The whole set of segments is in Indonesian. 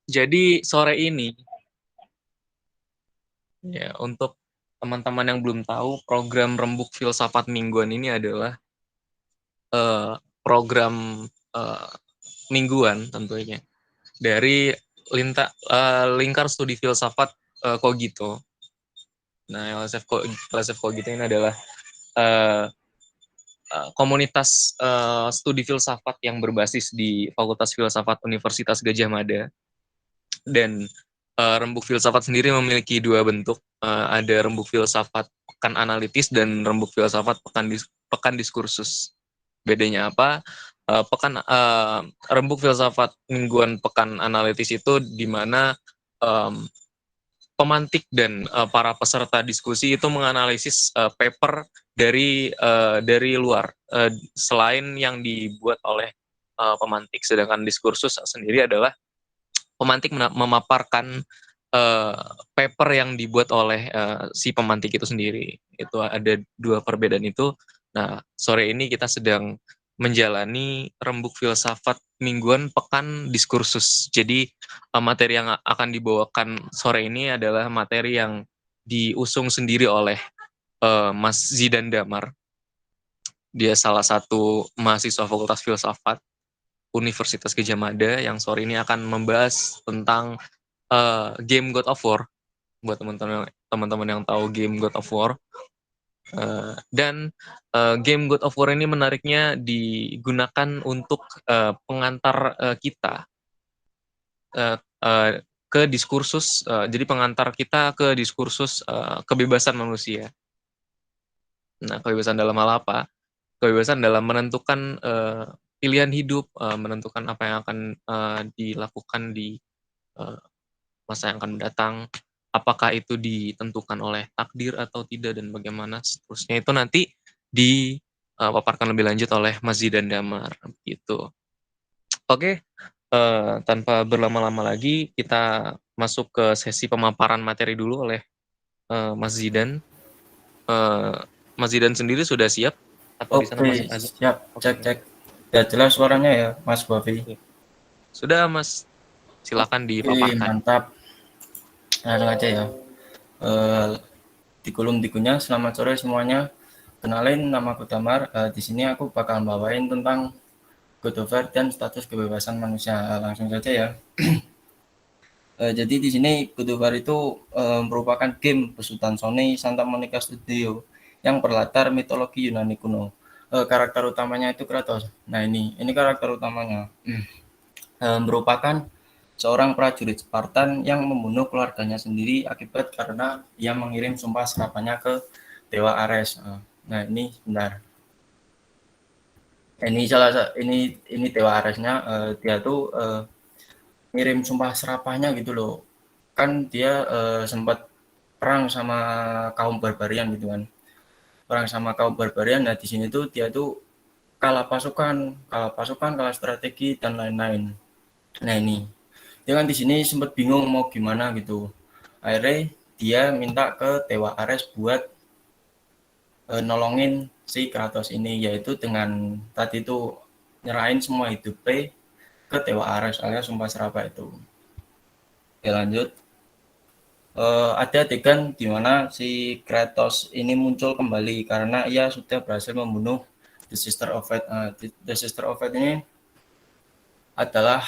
Jadi sore ini, ya untuk teman-teman yang belum tahu, program Rembuk Filsafat Mingguan ini adalah eh, program eh, mingguan tentunya dari lingkar studi filsafat Kogito. Nah, LSF Kogito ini adalah eh, komunitas studi filsafat yang berbasis di Fakultas Filsafat Universitas Gadjah Mada. Dan rembuk filsafat sendiri memiliki dua bentuk. Ada rembuk filsafat pekan analitis dan rembuk filsafat pekan diskursus. Bedanya apa? Rembuk filsafat mingguan pekan analitis itu di mana um, pemantik dan para peserta diskusi itu menganalisis paper dari luar selain yang dibuat oleh pemantik. Sedangkan diskursus sendiri adalah pemantik memaparkan paper yang dibuat oleh si pemantik itu sendiri. Itu ada dua perbedaan itu. Nah, sore ini kita sedang menjalani rembuk filsafat mingguan pekan diskursus. Jadi materi yang akan dibawakan sore ini adalah materi yang diusung sendiri oleh Mas Zidan Damar. Dia salah satu mahasiswa Fakultas Filsafat Universitas Gadjah Mada yang sore ini akan membahas tentang game God of War. Buat teman-teman yang tahu game God of War. Dan game God of War ini menariknya digunakan untuk pengantar kita uh, uh, ke diskursus. Jadi pengantar kita ke diskursus kebebasan manusia. Nah, kebebasan dalam hal apa? Kebebasan dalam menentukan pilihan hidup, menentukan apa yang akan dilakukan di uh, masa yang akan mendatang, apakah itu ditentukan oleh takdir atau tidak dan bagaimana seterusnya itu nanti dipaparkan lebih lanjut oleh Mas Zidan Damar gitu. Oke, tanpa berlama-lama lagi kita masuk ke sesi pemaparan materi dulu oleh Mas Zidan. Mas Zidan sendiri sudah siap atau di sana masih Oke, agak? siap. Cek, Oke. cek. Ya jelas suaranya ya, Mas Bovi. Sudah Mas, silakan Oke, dipaparkan. mantap. Langsung aja ya. Eh, Dikulum-dikunya, selamat sore semuanya. Kenalin, nama aku Damar. Di sini aku bakal bawain tentang God of War dan status kebebasan manusia. Langsung saja ya. Jadi di sini God of War itu merupakan game besutan Sony Santa Monica Studio yang berlatar mitologi Yunani kuno. Karakter utamanya itu Kratos. Nah ini karakter utamanya. Merupakan seorang prajurit Spartan yang membunuh keluarganya sendiri akibat karena ia mengirim sumpah serapannya ke dewa Ares. Nah ini benar. Ini dewa Aresnya, dia tuh ngirim sumpah serapahnya gitu loh. Kan dia sempat perang sama kaum barbarian gitu kan. Perang sama kaum barbarian. Nah di sini tuh dia tuh kalah pasukan, kalah strategi dan lain-lain. Nah ini dia kan di sini sempat bingung mau gimana gitu. Akhirnya dia minta ke Dewa Ares buat nolongin si Kratos ini, yaitu dengan tadi itu nyerahin semua hidupnya ke Dewa Ares alias sumpah serapah itu. Oke lanjut. Ada adegan di mana si Kratos ini muncul kembali karena ia sudah berhasil membunuh The Sister of Fate. The Sister of Fate ini adalah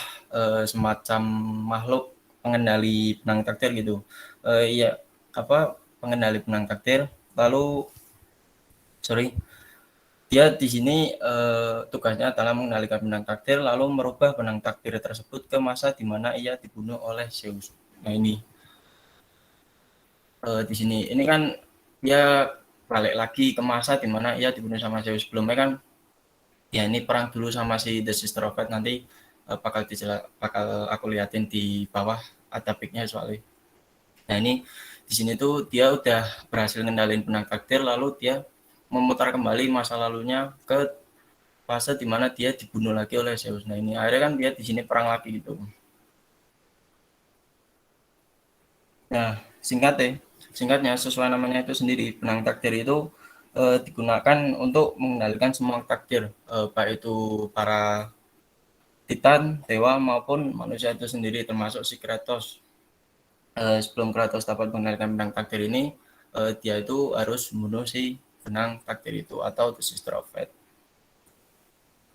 semacam makhluk pengendali benang takdir gitu. Iya, apa pengendali benang takdir. Lalu, sorry, dia di sini tugasnya adalah mengendalikan benang takdir, lalu merubah benang takdir tersebut ke masa di mana ia dibunuh oleh Zeus. Nah ini di sini, ini kan dia balik lagi ke masa di mana ia dibunuh sama Zeus. Sebelumnya kan, ya ini perang dulu sama si The Sister of Fate, nanti bakal aku liatin di bawah ada pic-nya soalnya. Nah ini di sini tuh dia udah berhasil ngendalin benang takdir, lalu dia memutar kembali masa lalunya ke fase di mana dia dibunuh lagi oleh Zeus. Nah ini akhirnya kan dia di sini perang lagi gitu. Nah singkatnya sesuai namanya itu sendiri, benang takdir itu digunakan untuk mengendalikan semua takdir, baik itu para Titan, dewa maupun manusia itu sendiri termasuk si Kratos. Sebelum Kratos dapat mengendalikan benang takdir ini, dia itu harus membunuh si benang takdir itu atau The Sister of Fate.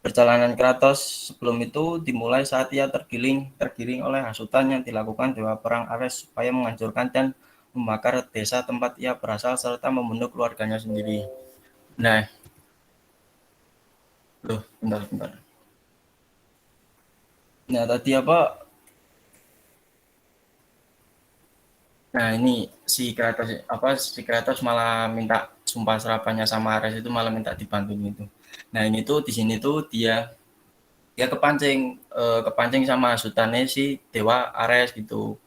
Perjalanan Kratos sebelum itu dimulai saat ia tergiring oleh hasutan yang dilakukan Dewa Perang Ares supaya menghancurkan dan membakar desa tempat ia berasal serta membunuh keluarganya sendiri. Nah, bentar. Nah, tadi apa? Nah, ini si Kratos malah minta sumpah serapannya sama Ares itu malah minta dibantu gitu. Nah, ini tuh di sini tuh dia kepancing sama hasutannya si Dewa Ares gitu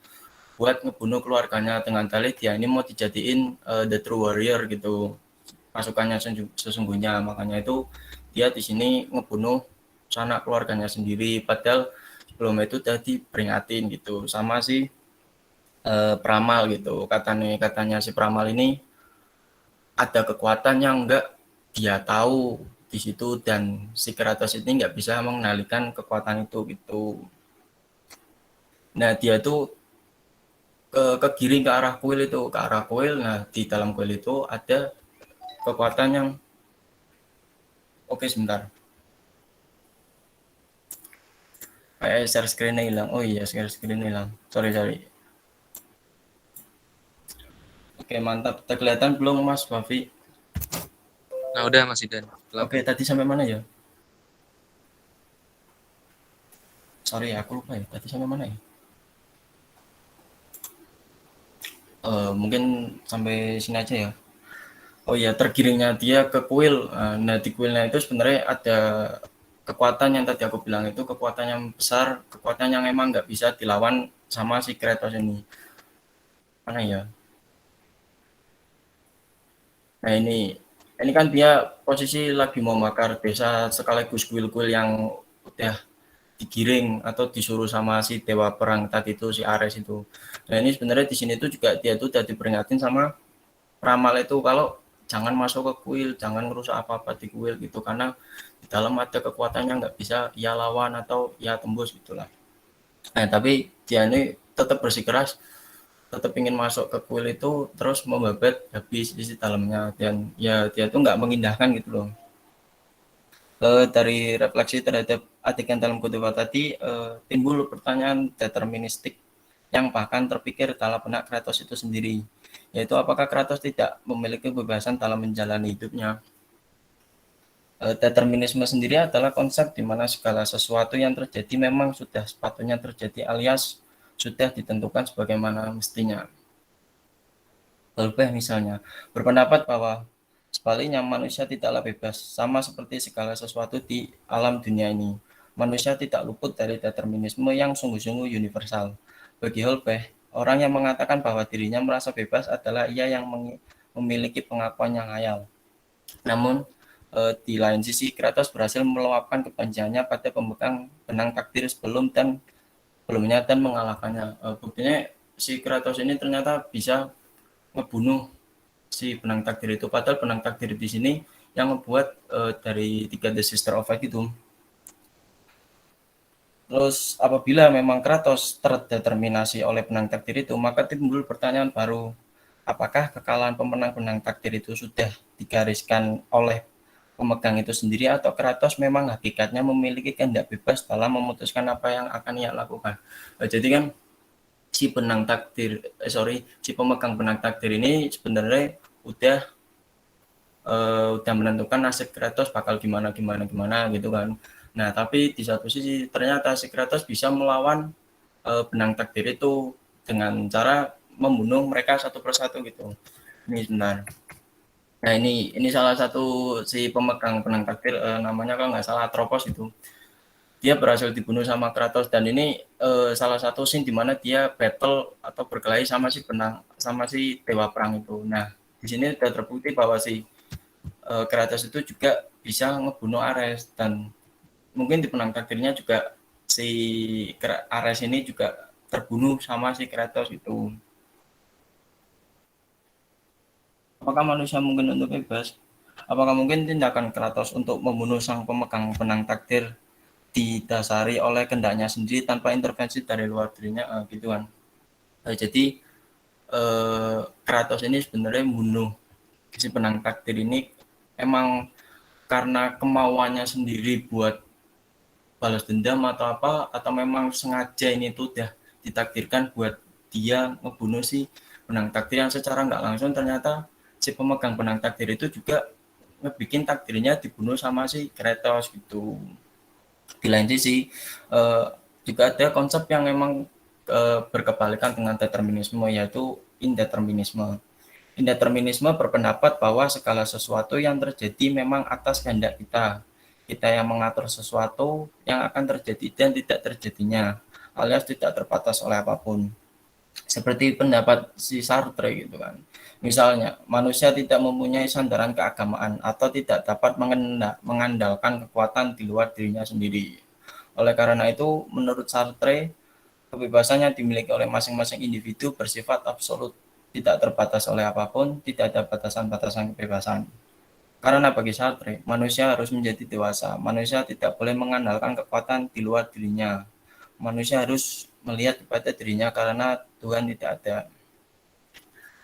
buat ngebunuh keluarganya dengan dalih dia ini mau dijadiin the true warrior gitu pasukannya sesungguhnya, makanya itu dia di sini ngebunuh sanak keluarganya sendiri padahal sebelum itu udah diperingatin gitu sama si Pramal gitu. Katanya si Pramal ini ada kekuatan yang enggak dia tahu di situ dan si Kratos ini nggak bisa mengendalikan kekuatan itu gitu. Nah, dia tuh kegiring ke arah kuil itu, ke arah kuil. Nah, di dalam kuil itu ada kekuatan yang oke sebentar. Share screen-nya hilang. Oh iya, share screen hilang. Sorry. Oke, mantap. Terkelihatan belum Mas Bavi? Nah, udah Mas Idan. Oke, tadi sampai mana ya? Sorry, aku lupa ya. Tadi sampai mana ya? Mungkin sampai sini aja ya. Oh iya, tergiringnya dia ke kuil. Nah, di kuilnya itu sebenarnya ada kekuatan yang tadi aku bilang itu kekuatan yang besar, kekuatan yang emang nggak bisa dilawan sama si Kratos ini. Mana ya? Nah, ini kan dia posisi lagi mau bakar desa sekaligus kuil-kuil yang udah digiring atau disuruh sama si dewa perang tadi itu si Ares itu. Nah, ini sebenarnya di sini tuh juga dia tuh udah diperingatin sama Ramal itu kalau jangan masuk ke kuil, jangan ngerusak apa-apa di kuil gitu karena di dalam ada kekuatan yang nggak bisa ia lawan atau ia tembus gitulah. Nah, tapi dia ini tetap bersikeras, tetap ingin masuk ke kuil itu terus membabat habis isi dalamnya dan ya dia tuh nggak mengindahkan gitu loh. Dari refleksi terhadap adegan dalam kutipan tadi timbul pertanyaan deterministik yang bahkan terpikir dalam benak Kratos itu sendiri, yaitu apakah Kratos tidak memiliki kebebasan dalam menjalani hidupnya. Determinisme sendiri adalah konsep di mana segala sesuatu yang terjadi memang sudah sepatutnya terjadi alias sudah ditentukan sebagaimana mestinya. Holbach misalnya berpendapat bahwa sebaliknya manusia tidaklah bebas, sama seperti segala sesuatu di alam dunia ini. Manusia tidak luput dari determinisme yang sungguh-sungguh universal. Bagi Holbach, orang yang mengatakan bahwa dirinya merasa bebas adalah ia yang memiliki pengakuan yang hayal. Namun, di lain sisi, Kratos berhasil meluapkan kebenciannya pada pemegang benang takdir sebelumnya dan mengalahkannya. Buktinya si Kratos ini ternyata bisa ngebunuh si benang takdir itu padahal benang takdir di sini yang membuat dari tiga The Sister of Fate itu. Terus apabila memang Kratos terdeterminasi oleh benang takdir itu maka timbul pertanyaan baru, apakah kekalahan pemenang benang takdir itu sudah digariskan oleh pemegang itu sendiri atau Kratos memang hakikatnya memiliki kehendak bebas dalam memutuskan apa yang akan ia lakukan. Jadi kan si pemegang benang takdir ini sebenarnya udah menentukan nasib Kratos bakal gimana gitu kan. Nah, tapi di satu sisi ternyata si Kratos bisa melawan benang takdir itu dengan cara membunuh mereka satu persatu gitu. Ini sebentar. Nah, ini salah satu si pemegang benang takdir namanya kalau nggak salah Atropos itu. Dia berhasil dibunuh sama Kratos dan ini salah satu scene di mana dia battle atau berkelahi sama si dewa perang itu. Nah, di sini sudah terbukti bahwa si Kratos itu juga bisa ngebunuh Ares dan mungkin di penang takdirnya juga si Ares ini juga terbunuh sama si Kratos itu. Apakah manusia mungkin untuk bebas? Apakah mungkin tindakan Kratos untuk membunuh sang pemegang benang takdir didasari oleh kehendaknya sendiri tanpa intervensi dari luar dirinya, gitu kan. Jadi Kratos ini sebenarnya membunuh si penang takdir ini emang karena kemauannya sendiri buat balas dendam atau apa, atau memang sengaja ini tuh udah ditakdirkan buat dia ngebunuh si penang takdir yang secara nggak langsung ternyata si pemegang penang takdir itu juga ngebikin takdirnya dibunuh sama si Kratos gitu. Di lain sisi juga ada konsep yang memang berkebalikan dengan determinisme, yaitu indeterminisme. Indeterminisme berpendapat bahwa segala sesuatu yang terjadi memang atas kehendak kita. Kita yang mengatur sesuatu yang akan terjadi dan tidak terjadinya, alias tidak terbatas oleh apapun. Seperti pendapat si Sartre gitu kan. Misalnya, manusia tidak mempunyai sandaran keagamaan atau tidak dapat mengandalkan kekuatan di luar dirinya sendiri. Oleh karena itu, menurut Sartre, kebebasan yang dimiliki oleh masing-masing individu bersifat absolut, tidak terbatas oleh apapun, tidak ada batasan-batasan kebebasan. Karena bagi Sartre, manusia harus menjadi dewasa. Manusia tidak boleh mengandalkan kekuatan di luar dirinya. Manusia harus melihat kepada dirinya karena Tuhan tidak ada.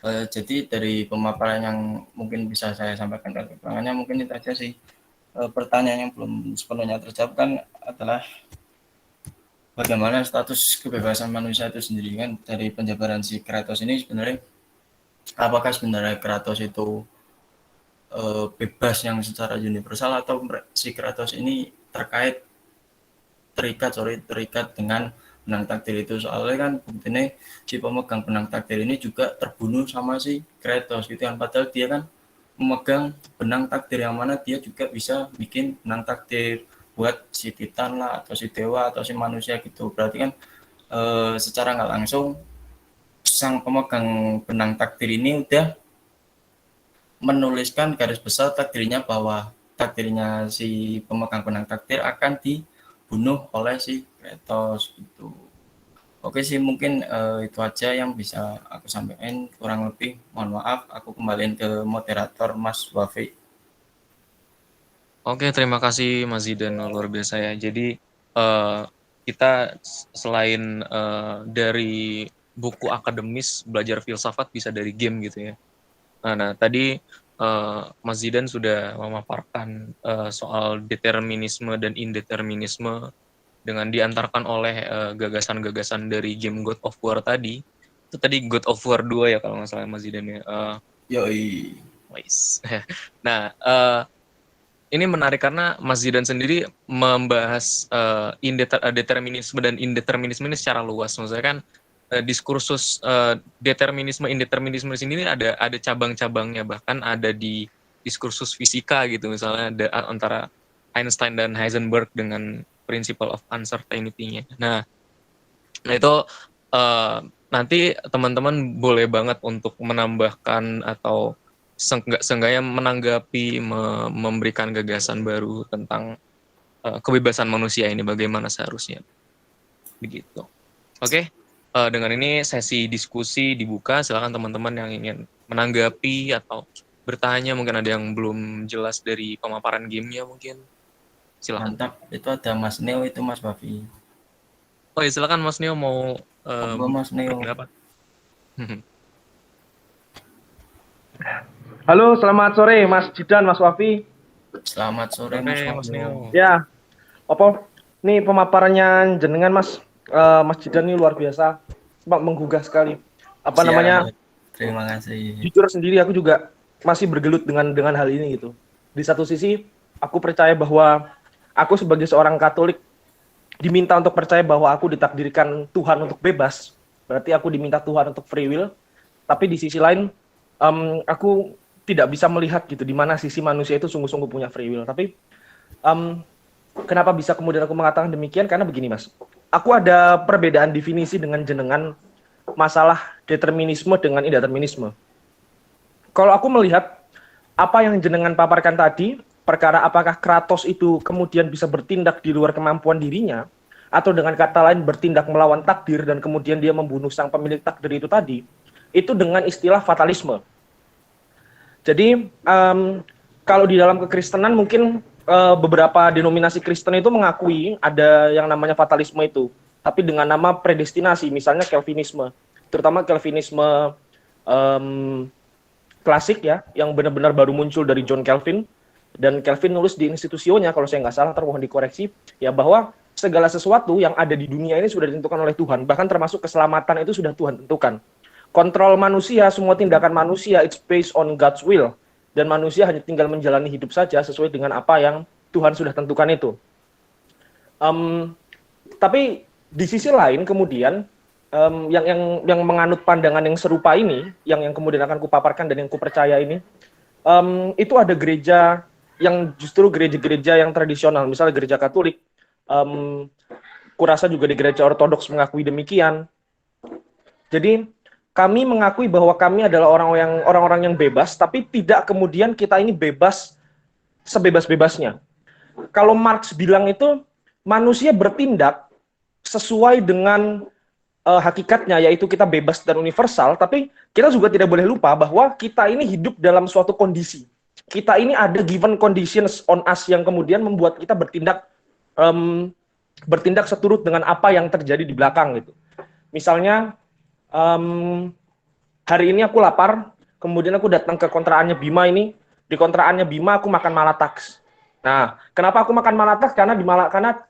Jadi dari pemaparan yang mungkin bisa saya sampaikan dari kekurangannya mungkin itu aja sih. Pertanyaan yang belum sepenuhnya terjawab kan adalah bagaimana status kebebasan manusia itu sendiri kan. Dari penjabaran si Kratos ini sebenarnya, apakah sebenarnya Kratos itu bebas yang secara universal atau si Kratos ini terikat dengan benang takdir itu. Soalnya kan buktinya si pemegang benang takdir ini juga terbunuh sama si Kratos gitu kan, padahal dia kan memegang benang takdir yang mana dia juga bisa bikin benang takdir buat si Titan lah atau si dewa atau si manusia gitu. Berarti kan secara nggak langsung sang pemegang benang takdir ini udah menuliskan garis besar takdirnya bahwa takdirnya si pemegang benang takdir akan dibunuh oleh si Kratos gitu. Oke sih, mungkin itu aja yang bisa aku sampaikan. Kurang lebih mohon maaf, aku kembaliin ke moderator Mas Wafi. Oke, terima kasih Mas Zidan, luar biasa ya. Jadi kita selain dari buku akademis belajar filsafat bisa dari game gitu ya. Nah tadi Mas Zidan sudah memaparkan soal determinisme dan indeterminisme dengan diantarkan oleh gagasan-gagasan dari game God of War tadi. Itu tadi God of War 2 ya kalau nggak salah Mas Zidan ya. Yoi. Nah, ini menarik karena Mas Zidan sendiri membahas determinisme dan indeterminisme ini secara luas. Maksudnya kan diskursus determinisme indeterminisme di sini ada cabang-cabangnya, bahkan ada di diskursus fisika gitu, misalnya antara Einstein dan Heisenberg dengan principle of uncertainty-nya. Nah itu nanti teman-teman boleh banget untuk menambahkan atau seenggaknya menanggapi, memberikan gagasan baru tentang kebebasan manusia ini, bagaimana seharusnya begitu. Oke. Dengan ini sesi diskusi dibuka, silakan teman-teman yang ingin menanggapi atau bertanya, mungkin ada yang belum jelas dari pemaparan gamenya mungkin. Silakan. Mantap, itu ada Mas Neo itu Mas Wafi. Oh ya, silakan Mas Neo mau Mas Neo. berpendapat. Halo, selamat sore Mas Zidan, Mas Wafi. Selamat sore Mas Neo. Ya, apa? Nih pemaparannya jenengan Mas Zidan ini luar biasa, menggugah sekali. Apa namanya? Terima kasih. Jujur sendiri aku juga masih bergelut dengan hal ini gitu. Di satu sisi aku percaya bahwa aku sebagai seorang Katolik diminta untuk percaya bahwa aku ditakdirkan Tuhan untuk bebas. Berarti aku diminta Tuhan untuk free will. Tapi di sisi lain aku tidak bisa melihat gitu di mana sisi manusia itu sungguh-sungguh punya free will. Tapi kenapa bisa kemudian aku mengatakan demikian? Karena begini Mas, aku ada perbedaan definisi dengan jenengan masalah determinisme dengan indeterminisme. Kalau aku melihat apa yang jenengan paparkan tadi, perkara apakah Kratos itu kemudian bisa bertindak di luar kemampuan dirinya, atau dengan kata lain bertindak melawan takdir dan kemudian dia membunuh sang pemilik takdir itu tadi, itu dengan istilah fatalisme. Jadi kalau di dalam kekristenan mungkin beberapa denominasi Kristen itu mengakui ada yang namanya fatalisme itu, tapi dengan nama predestinasi, misalnya Calvinisme, terutama Calvinisme em, klasik ya, yang benar-benar baru muncul dari John Calvin, dan Calvin nulis di Institutionnya, kalau saya nggak salah, mohon dikoreksi, ya bahwa segala sesuatu yang ada di dunia ini sudah ditentukan oleh Tuhan, bahkan termasuk keselamatan itu sudah Tuhan tentukan. Kontrol manusia, semua tindakan manusia, it's based on God's will, dan manusia hanya tinggal menjalani hidup saja sesuai dengan apa yang Tuhan sudah tentukan itu. Tapi di sisi lain kemudian yang menganut pandangan yang serupa ini, yang kemudian akan kupaparkan dan yang kupercaya ini, itu ada gereja yang justru gereja-gereja yang tradisional, misalnya gereja Katolik, kurasa juga di gereja Ortodoks mengakui demikian. Jadi kami mengakui bahwa kami adalah orang-orang yang bebas, tapi tidak kemudian kita ini bebas sebebas-bebasnya. Kalau Marx bilang itu manusia bertindak sesuai dengan hakikatnya, yaitu kita bebas dan universal, tapi kita juga tidak boleh lupa bahwa kita ini hidup dalam suatu kondisi. Kita ini ada given conditions on us yang kemudian membuat kita bertindak seturut dengan apa yang terjadi di belakang gitu. Misalnya hari ini aku lapar, kemudian aku datang ke kontraannya Bima ini, di kontraannya Bima aku makan Malatax. Nah, kenapa aku makan Malatax? Karena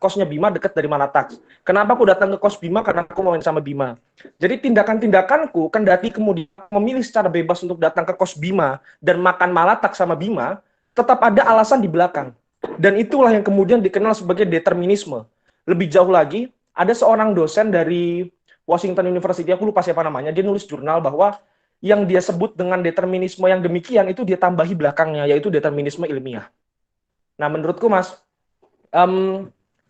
kosnya Bima dekat dari Malatax. Kenapa aku datang ke kos Bima? Karena aku mau main sama Bima. Jadi tindakan-tindakanku, kendati kemudian memilih secara bebas untuk datang ke kos Bima dan makan Malatax sama Bima, tetap ada alasan di belakang. Dan itulah yang kemudian dikenal sebagai determinisme. Lebih jauh lagi, ada seorang dosen dari Washington University, aku lupa siapa namanya, dia nulis jurnal bahwa yang dia sebut dengan determinisme yang demikian itu dia tambahi belakangnya, yaitu determinisme ilmiah. Nah, menurutku Mas,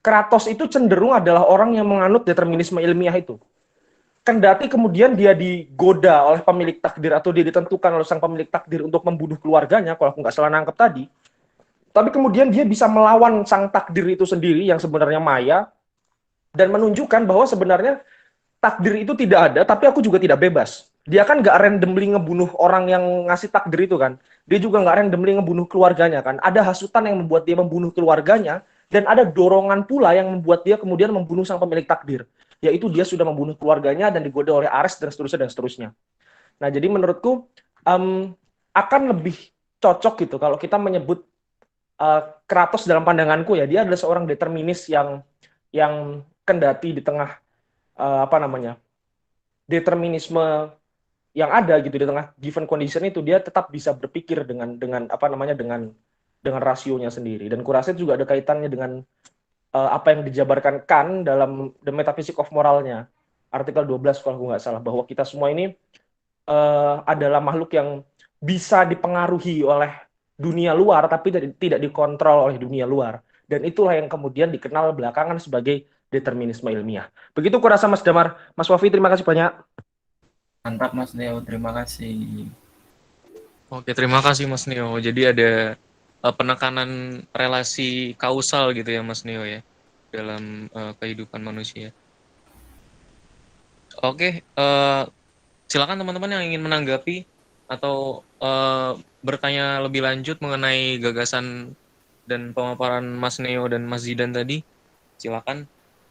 Kratos itu cenderung adalah orang yang menganut determinisme ilmiah itu. Kendati kemudian dia digoda oleh pemilik takdir atau dia ditentukan oleh sang pemilik takdir untuk membunuh keluarganya, kalau aku nggak salah nangkep tadi, tapi kemudian dia bisa melawan sang takdir itu sendiri yang sebenarnya maya, dan menunjukkan bahwa sebenarnya takdir itu tidak ada, tapi aku juga tidak bebas. Dia kan nggak randomly ngebunuh orang yang ngasih takdir itu kan. Dia juga nggak randomly ngebunuh keluarganya kan. Ada hasutan yang membuat dia membunuh keluarganya, dan ada dorongan pula yang membuat dia kemudian membunuh sang pemilik takdir. Yaitu dia sudah membunuh keluarganya dan digoda oleh Ares dan seterusnya dan seterusnya. Nah, jadi menurutku akan lebih cocok gitu kalau kita menyebut Kratos dalam pandanganku ya, dia adalah seorang determinis yang kendati di tengah determinisme yang ada gitu, di tengah given condition itu dia tetap bisa berpikir dengan rasionya sendiri. Dan kurasa juga ada kaitannya dengan apa yang dijabarkan Kant dalam The Metaphysics of Moralnya, artikel 12 kalau aku nggak salah, bahwa kita semua ini adalah makhluk yang bisa dipengaruhi oleh dunia luar tapi tidak dikontrol oleh dunia luar. Dan itulah yang kemudian dikenal belakangan sebagai determinisme ilmiah. Begitu kurasa Mas Damar. Mas Wafi, terima kasih banyak. Mantap Mas Neo, terima kasih. Oke, terima kasih Mas Neo. Jadi ada penekanan relasi kausal gitu ya Mas Neo ya dalam kehidupan manusia. Oke, silakan teman-teman yang ingin menanggapi atau bertanya lebih lanjut mengenai gagasan dan pemaparan Mas Neo dan Mas Zidan tadi. Silakan.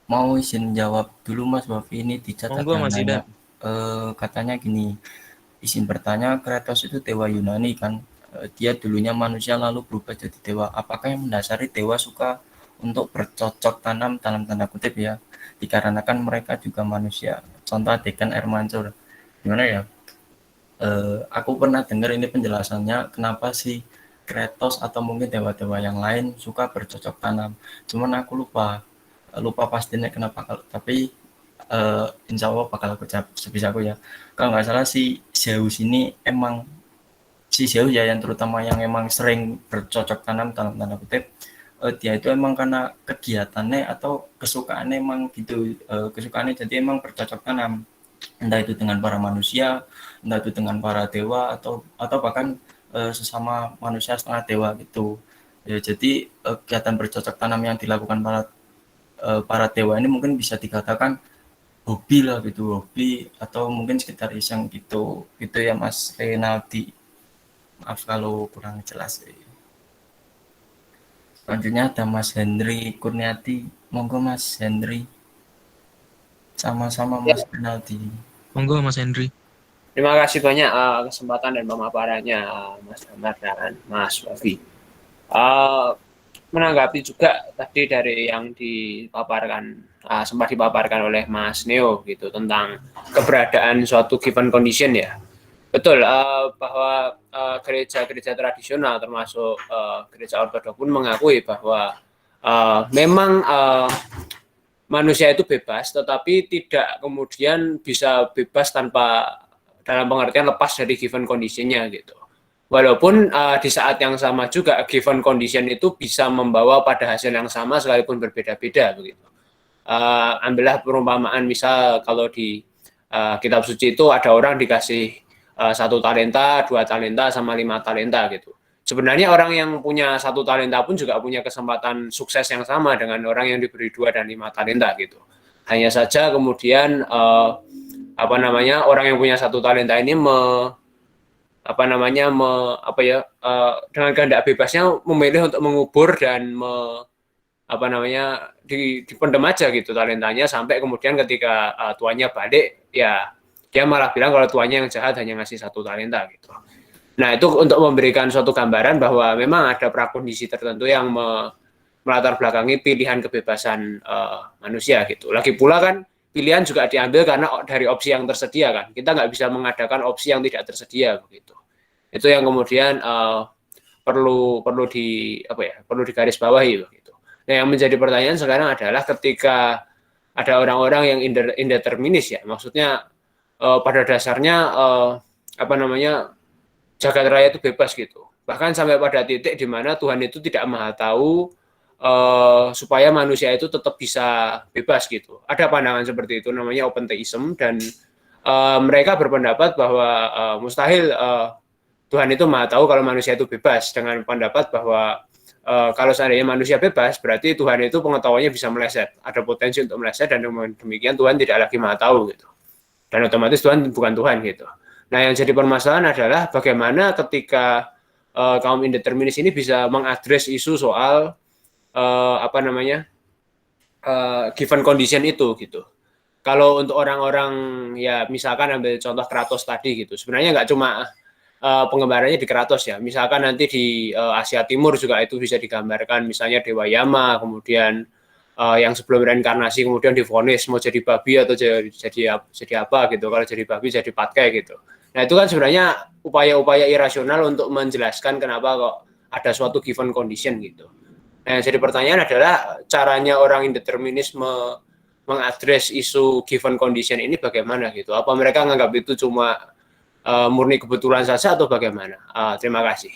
Mau izin jawab dulu Mas Wafi, ini dicatat Monggo Mas Zidan. katanya gini, izin bertanya, Kratos itu dewa Yunani kan, dia dulunya manusia lalu berubah jadi dewa. Apakah yang mendasari dewa suka untuk bercocok tanam dalam tanda kutip ya, dikarenakan mereka juga manusia? Contoh adegan air mancur. Gimana ya? Aku pernah dengar ini penjelasannya kenapa sih Kratos atau mungkin dewa-dewa yang lain suka bercocok tanam. Cuman aku lupa pastinya kenapa, tapi insya Allah bakal aku jawab sebisa aku ya. Kalau nggak salah si Zeus ini emang si Zeus ya, yang terutama yang emang sering bercocok tanam dalam tanda kutip, dia itu emang karena kegiatannya atau kesukaannya emang gitu, kesukaannya jadi emang bercocok tanam, entah itu dengan para manusia, entah itu dengan para dewa, atau bahkan sesama manusia setengah dewa gitu ya. Jadi kegiatan bercocok tanam yang dilakukan para dewa ini mungkin bisa dikatakan hobi lah gitu, hobi atau mungkin sekitar iseng gitu ya Mas Renaldi. Maaf kalau kurang jelas. Selanjutnya ada Mas Henry Kurniati. Monggo Mas Henry. Sama-sama Mas Penalti. Monggo Mas Henry. Terima kasih banyak kesempatan dan pemaparannya Mas Damar dan Mas Wafi. Menanggapi juga tadi dari yang dipaparkan sempat dipaparkan oleh Mas Neo gitu tentang keberadaan suatu given condition ya. Betul bahwa gereja-gereja tradisional termasuk gereja ortodok pun mengakui bahwa memang manusia itu bebas, tetapi tidak kemudian bisa bebas tanpa dalam pengertian lepas dari given condition-nya gitu. Walaupun di saat yang sama juga given condition itu bisa membawa pada hasil yang sama sekalipun berbeda-beda begitu. Ambillah perumpamaan misal kalau di kitab suci itu ada orang dikasih 1 talenta, 2 talenta, sama 5 talenta gitu. Sebenarnya orang yang punya 1 talenta pun juga punya kesempatan sukses yang sama dengan orang yang diberi 2 dan 5 talenta gitu. Hanya saja kemudian orang yang punya 1 talenta ini dengan kehendak bebasnya memilih untuk mengubur dan dipendem aja gitu talentanya sampai kemudian ketika tuannya balik ya dia malah bilang kalau tuannya yang jahat hanya ngasih 1 talenta gitu. Nah itu untuk memberikan suatu gambaran bahwa memang ada prakondisi tertentu yang melatar belakangi pilihan kebebasan manusia gitu. Lagi pula kan pilihan juga diambil karena dari opsi yang tersedia kan. Kita nggak bisa mengadakan opsi yang tidak tersedia begitu. Itu yang kemudian perlu digarisbawahi begitu. Nah, yang menjadi pertanyaan sekarang adalah ketika ada orang-orang yang indeterminis ya, maksudnya pada dasarnya jagat raya itu bebas gitu. Bahkan sampai pada titik di mana Tuhan itu tidak maha tahu supaya manusia itu tetap bisa bebas gitu. Ada pandangan seperti itu namanya open theism dan mereka berpendapat bahwa mustahil Tuhan itu maha tahu kalau manusia itu bebas dengan pendapat bahwa kalau seandainya manusia bebas berarti Tuhan itu pengetahuannya bisa meleset, ada potensi untuk meleset dan demikian Tuhan tidak lagi maha tahu gitu. Dan otomatis Tuhan bukan Tuhan gitu. Nah, yang jadi permasalahan adalah bagaimana ketika kaum indeterminis ini bisa mengadres isu soal given condition itu gitu. Kalau untuk orang-orang ya misalkan ambil contoh Kratos tadi gitu, sebenarnya nggak cuma penggambarannya di Kratos ya. Misalkan nanti di Asia Timur juga itu bisa digambarkan misalnya Dewa Yama, kemudian yang sebelum reinkarnasi kemudian divonis mau jadi babi atau jadi apa gitu. Kalau jadi babi jadi patkai gitu. Nah itu kan sebenarnya upaya-upaya irasional untuk menjelaskan kenapa kok ada suatu given condition gitu. Nah yang jadi pertanyaan adalah caranya orang indeterminisme mengadres isu given condition ini bagaimana gitu. Apa mereka menganggap itu cuma murni kebetulan saja atau bagaimana? Terima kasih.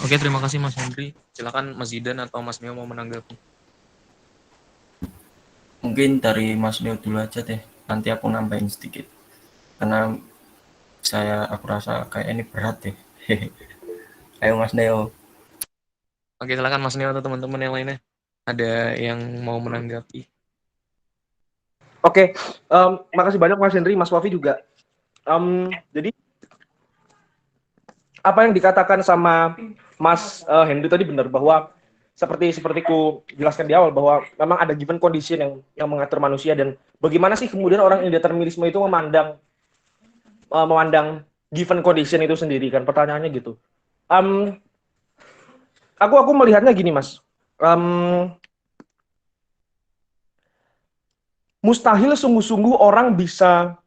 Oke, terima kasih Mas Henry. Silakan Mas Zidan atau Mas Neo mau menanggapi. Mungkin dari Mas Neo dulu aja deh. Nanti aku nambahin sedikit. Karena aku rasa kayak ini berat deh. Ayo Mas Neo. Oke, silakan Mas Neo atau teman-teman yang lainnya. Ada yang mau menanggapi? Oke, makasih banyak Mas Henry, Mas Wafi juga. Jadi apa yang dikatakan sama Mas Henry tadi benar bahwa seperti ku jelaskan di awal bahwa memang ada given condition yang mengatur manusia dan bagaimana sih kemudian orang indeterminisme itu memandang given condition itu sendiri kan pertanyaannya gitu. Aku melihatnya gini Mas. Mustahil sungguh-sungguh orang bisa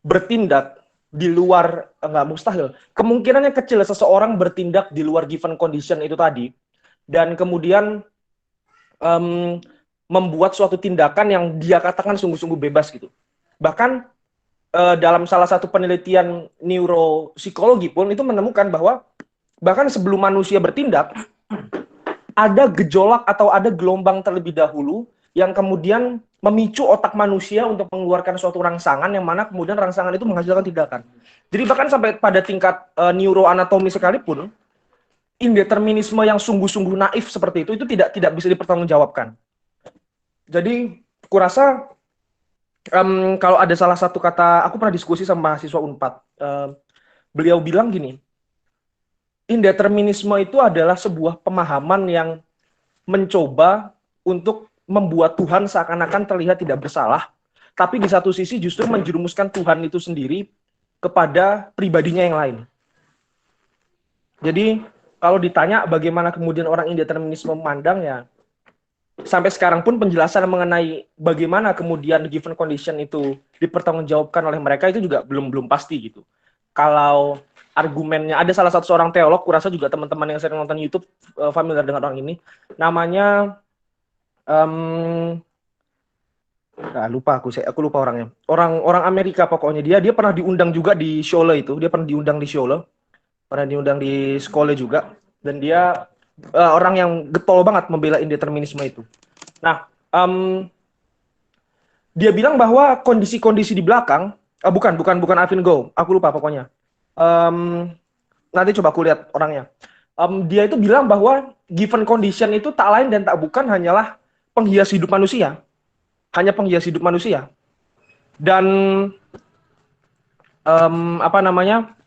bertindak di luar, enggak mustahil. Kemungkinannya kecil seseorang bertindak di luar given condition itu tadi dan kemudian membuat suatu tindakan yang dia katakan sungguh-sungguh bebas gitu. Bahkan dalam salah satu penelitian neuropsikologi pun itu menemukan bahwa bahkan sebelum manusia bertindak ada gejolak atau ada gelombang terlebih dahulu yang kemudian memicu otak manusia untuk mengeluarkan suatu rangsangan yang mana kemudian rangsangan itu menghasilkan tindakan. Jadi bahkan sampai pada tingkat neuroanatomi sekalipun indeterminisme yang sungguh-sungguh naif seperti itu tidak bisa dipertanggungjawabkan. Jadi kurasa kalau ada salah satu kata, aku pernah diskusi sama mahasiswa Unpad, beliau bilang gini, indeterminisme itu adalah sebuah pemahaman yang mencoba untuk membuat Tuhan seakan-akan terlihat tidak bersalah, tapi di satu sisi justru menjerumuskan Tuhan itu sendiri kepada pribadinya yang lain. Jadi kalau ditanya bagaimana kemudian orang indeterminisme memandang, ya sampai sekarang pun penjelasan mengenai bagaimana kemudian given condition itu dipertanggungjawabkan oleh mereka itu juga belum pasti gitu. Kalau argumennya, ada salah satu seorang teolog, kurasa juga teman-teman yang sering nonton YouTube familiar dengan orang ini, namanya lupa aku lupa orangnya. Orang Amerika pokoknya, dia pernah diundang juga di Scholle itu, dia pernah diundang di Scholle, pernah diundang di sekolah juga, dan dia orang yang getol banget membela indeterminisme itu. Nah, dia bilang bahwa kondisi-kondisi di belakang, bukan Alvin Go, aku lupa pokoknya. Nanti coba aku lihat orangnya. Dia itu bilang bahwa given condition itu tak lain dan tak bukan hanyalah penghias hidup manusia, hanya penghias hidup manusia. Dan apa namanya?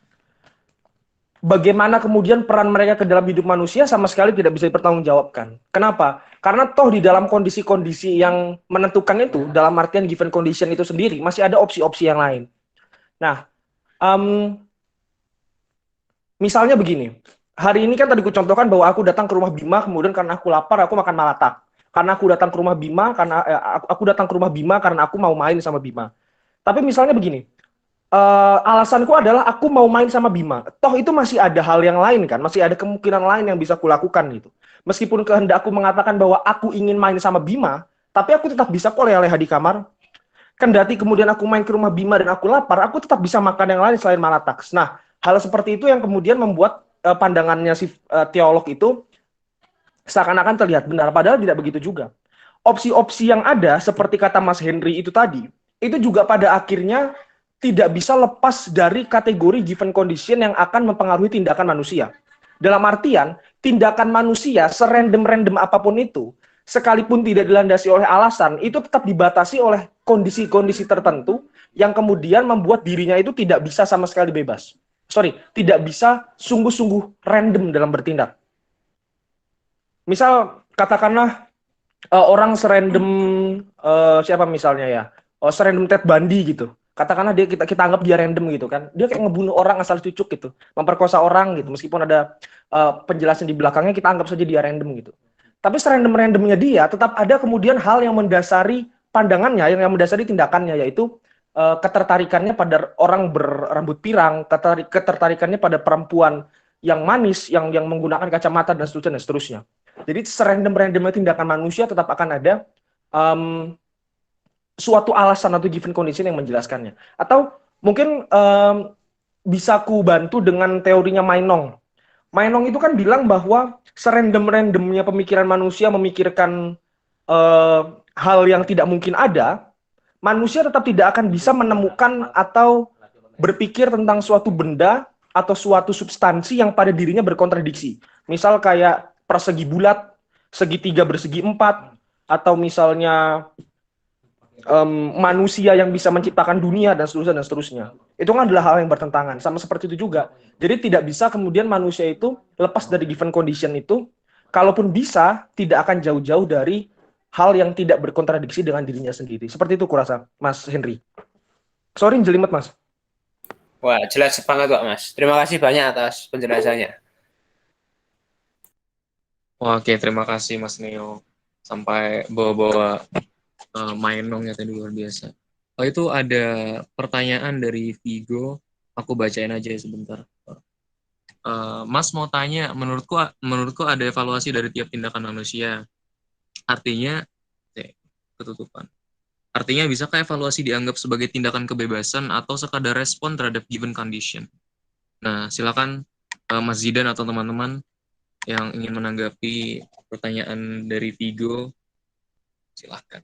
Bagaimana kemudian peran mereka ke dalam hidup manusia sama sekali tidak bisa dipertanggungjawabkan. Kenapa? Karena toh di dalam kondisi-kondisi yang menentukan itu, dalam artian given condition itu sendiri, masih ada opsi-opsi yang lain. Nah, misalnya begini, hari ini kan tadi aku contohkan bahwa aku datang ke rumah Bima, kemudian karena aku lapar, aku makan malatak. Karena aku datang ke rumah Bima, aku datang ke rumah Bima karena aku mau main sama Bima. Tapi misalnya begini, alasanku adalah aku mau main sama Bima. Toh itu masih ada hal yang lain kan, masih ada kemungkinan lain yang bisa kulakukan gitu. Meskipun kehendakku mengatakan bahwa aku ingin main sama Bima, tapi aku tetap bisa kok leha-leha di kamar. Kendati kemudian aku main ke rumah Bima dan aku lapar, aku tetap bisa makan yang lain selain malataks. Nah, hal seperti itu yang kemudian membuat pandangannya si teolog itu seakan-akan terlihat benar, padahal tidak begitu juga. Opsi-opsi yang ada, seperti kata Mas Henry itu tadi, itu juga pada akhirnya tidak bisa lepas dari kategori given condition yang akan mempengaruhi tindakan manusia. Dalam artian, tindakan manusia serandom-random apapun itu, sekalipun tidak dilandasi oleh alasan, itu tetap dibatasi oleh kondisi-kondisi tertentu yang kemudian membuat dirinya itu tidak bisa sama sekali bebas. Tidak bisa sungguh-sungguh random dalam bertindak. Misal, katakanlah orang serandom siapa misalnya ya, serandom Ted Bundy gitu. Katakanlah kita anggap dia random gitu kan. Dia kayak ngebunuh orang asal cucuk gitu, memperkosa orang gitu. Meskipun ada penjelasan di belakangnya, kita anggap saja dia random gitu. Tapi serandom-randomnya dia tetap ada kemudian hal yang mendasari pandangannya, yang mendasari tindakannya, yaitu ketertarikannya pada orang berambut pirang, ketertarikannya pada perempuan yang manis, yang menggunakan kacamata dan seterusnya dan seterusnya. Jadi serandom-randomnya tindakan manusia tetap akan ada suatu alasan atau given condition yang menjelaskannya. Atau mungkin bisa ku bantu dengan teorinya Mainong. Mainong itu kan bilang bahwa serandom-randomnya pemikiran manusia memikirkan hal yang tidak mungkin ada, manusia tetap tidak akan bisa menemukan atau berpikir tentang suatu benda atau suatu substansi yang pada dirinya berkontradiksi. Misal kayak persegi bulat, segitiga bersegi empat, atau misalnya manusia yang bisa menciptakan dunia dan seterusnya dan seterusnya. Itu kan adalah hal yang bertentangan. Sama seperti itu juga. Jadi tidak bisa kemudian manusia itu lepas dari given condition itu. Kalaupun bisa, tidak akan jauh-jauh dari hal yang tidak berkontradiksi dengan dirinya sendiri. Seperti itu kurasa, Mas Henry. Sorry, jelimet, Mas. Wah, jelas banget kok, Mas. Terima kasih banyak atas penjelasannya. Oke, terima kasih Mas Neo. Sampai bawa-bawa Mainong ya tadi, luar biasa. Oh, itu ada pertanyaan dari Vigo. Aku bacain aja ya sebentar. Mas mau tanya, menurutku ada evaluasi dari tiap tindakan manusia. Artinya, ketutupan. Artinya, bisakah evaluasi dianggap sebagai tindakan kebebasan atau sekadar respon terhadap given condition? Nah, silakan Mas Zidan atau teman-teman yang ingin menanggapi pertanyaan dari Vigo, silakan.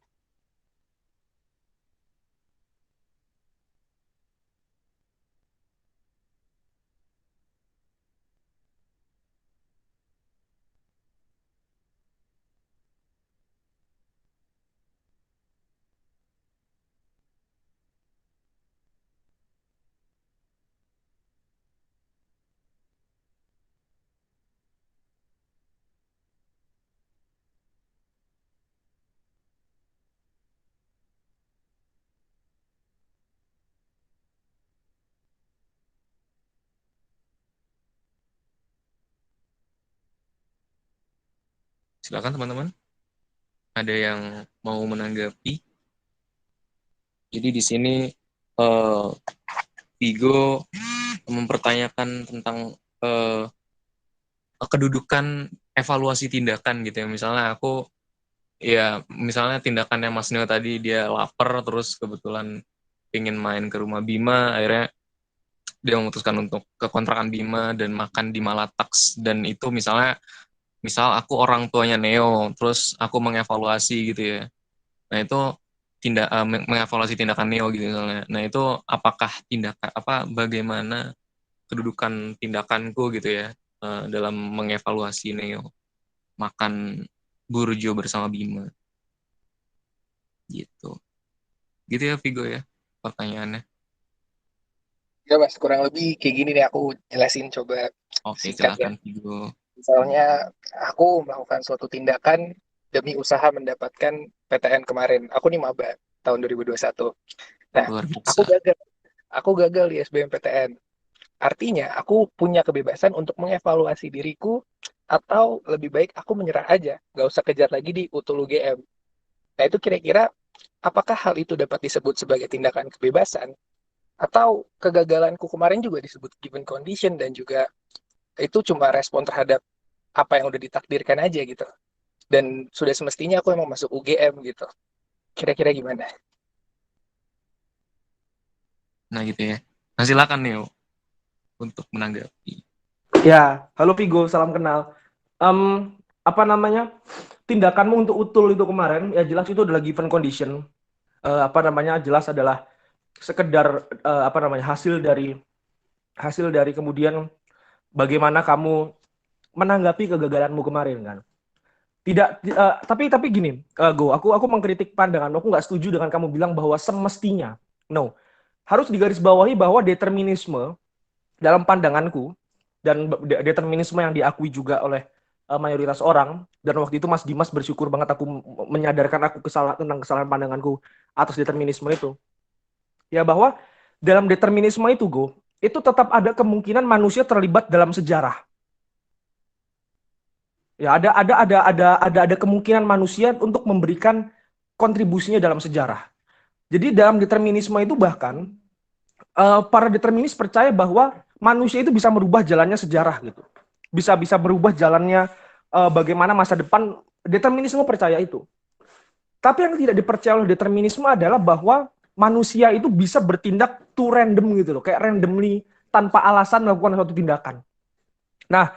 Silakan teman-teman. Ada yang mau menanggapi? Jadi di sini Vigo mempertanyakan tentang kedudukan evaluasi tindakan gitu ya. Misalnya tindakannya Mas Neo tadi, dia lapar terus kebetulan ingin main ke rumah Bima, akhirnya dia memutuskan untuk ke kontrakan Bima dan makan di Malatax, dan itu misal aku orang tuanya Neo, terus aku mengevaluasi gitu ya. Nah itu mengevaluasi tindakan Neo gitu misalnya. Nah itu apakah bagaimana kedudukan tindakanku gitu ya dalam mengevaluasi Neo makan burjo bersama Bima gitu ya Vigo ya pertanyaannya. Ya Mas, kurang lebih kayak gini nih aku jelasin coba Oke, singkat ya. silakan Vigo. Misalnya aku melakukan suatu tindakan demi usaha mendapatkan PTN kemarin. Aku nih maba tahun 2021. Nah, Luar aku biasa. gagal. Aku gagal di SBMPTN. Artinya aku punya kebebasan untuk mengevaluasi diriku atau lebih baik aku menyerah aja, nggak usah kejar lagi di UTUL UGM. Nah itu kira-kira apakah hal itu dapat disebut sebagai tindakan kebebasan atau kegagalanku kemarin juga disebut given condition dan juga itu cuma respon terhadap apa yang udah ditakdirkan aja gitu. Dan sudah semestinya aku emang masuk UGM gitu. Kira-kira gimana? Nah gitu ya. Nah silakan Neo untuk menanggapi. Ya, halo Vigo, salam kenal. Apa namanya? Tindakanmu untuk utul itu kemarin, ya jelas itu adalah given condition. Jelas adalah sekedar hasil dari kemudian bagaimana kamu menanggapi kegagalanmu kemarin kan. Tapi gini, aku mengkritik pandangan, aku nggak setuju dengan kamu bilang bahwa semestinya. No, harus digarisbawahi bahwa determinisme dalam pandanganku dan determinisme yang diakui juga oleh mayoritas orang, dan waktu itu Mas Dimas bersyukur banget aku menyadarkan aku tentang kesalahan pandanganku atas determinisme itu. Ya bahwa dalam determinisme itu tetap ada kemungkinan manusia terlibat dalam sejarah. Ya ada kemungkinan manusia untuk memberikan kontribusinya dalam sejarah. Jadi dalam determinisme itu bahkan para determinis percaya bahwa manusia itu bisa merubah jalannya sejarah gitu. Bisa merubah jalannya bagaimana masa depan. Determinisme percaya itu. Tapi yang tidak dipercaya oleh determinisme adalah bahwa manusia itu bisa bertindak too random gitu loh, kayak randomly tanpa alasan melakukan suatu tindakan. Nah,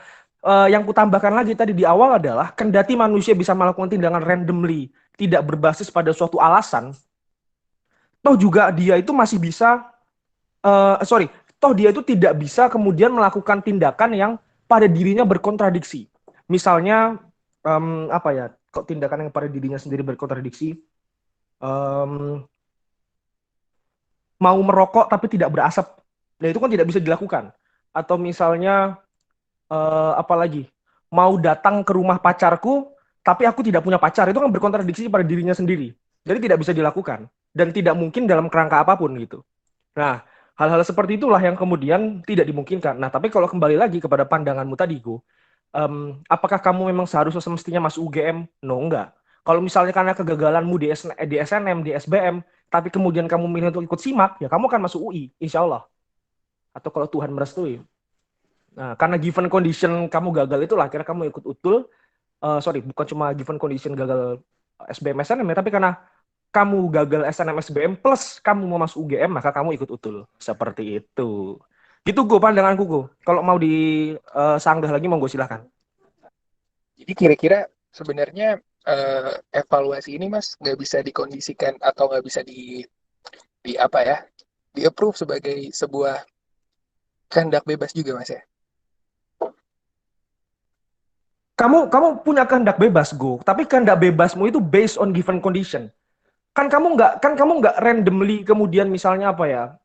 yang kutambahkan lagi tadi di awal adalah kendati manusia bisa melakukan tindakan randomly, tidak berbasis pada suatu alasan, toh juga dia itu masih bisa toh dia itu tidak bisa kemudian melakukan tindakan yang pada dirinya berkontradiksi. Misalnya kok tindakan yang pada dirinya sendiri berkontradiksi? Mau merokok tapi tidak berasap, nah itu kan tidak bisa dilakukan. Atau misalnya apalagi mau datang ke rumah pacarku tapi aku tidak punya pacar, itu kan berkontradiksi pada dirinya sendiri, jadi tidak bisa dilakukan dan tidak mungkin dalam kerangka apapun gitu. Nah, hal-hal seperti itulah yang kemudian tidak dimungkinkan. Nah, tapi kalau kembali lagi kepada pandanganmu tadi, apakah kamu memang seharusnya semestinya masuk UGM? No, enggak. Kalau misalnya karena kegagalanmu di SNM, di SBM, tapi kemudian kamu milih untuk ikut SIMAK, ya kamu akan masuk UI, insya Allah. Atau kalau Tuhan merestui. Nah, karena given condition kamu gagal itulah, akhirnya kamu ikut UTUL. Bukan cuma given condition gagal SBM SNM ya, tapi karena kamu gagal SNM SBM plus kamu mau masuk UGM, maka kamu ikut UTUL. Seperti itu. Gitu gue pandanganku gue. Kalau mau disanggah lagi monggo silahkan. Jadi kira-kira sebenarnya evaluasi ini Mas nggak bisa dikondisikan atau nggak bisa di approve sebagai sebuah kehendak bebas juga Mas ya? Kamu punya kehendak bebas, Go. Tapi kehendak bebasmu itu based on given condition. Kan kamu nggak randomly kemudian misalnya apa ya?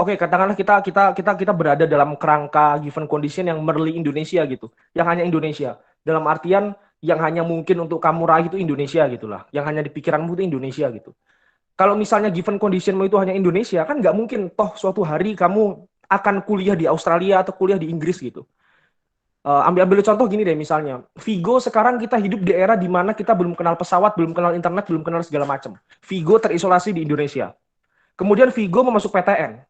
Oke, katakanlah kita berada dalam kerangka given condition yang merely Indonesia gitu, yang hanya Indonesia. Dalam artian yang hanya mungkin untuk kamu raih itu Indonesia gitulah, yang hanya di pikiranmu itu Indonesia gitu. Kalau misalnya given conditionmu itu hanya Indonesia, kan nggak mungkin toh suatu hari kamu akan kuliah di Australia atau kuliah di Inggris gitu. ambil contoh gini deh, misalnya Vigo sekarang kita hidup di era di mana kita belum kenal pesawat, belum kenal internet, belum kenal segala macam. Vigo terisolasi di Indonesia. Kemudian Vigo mau masuk PTN.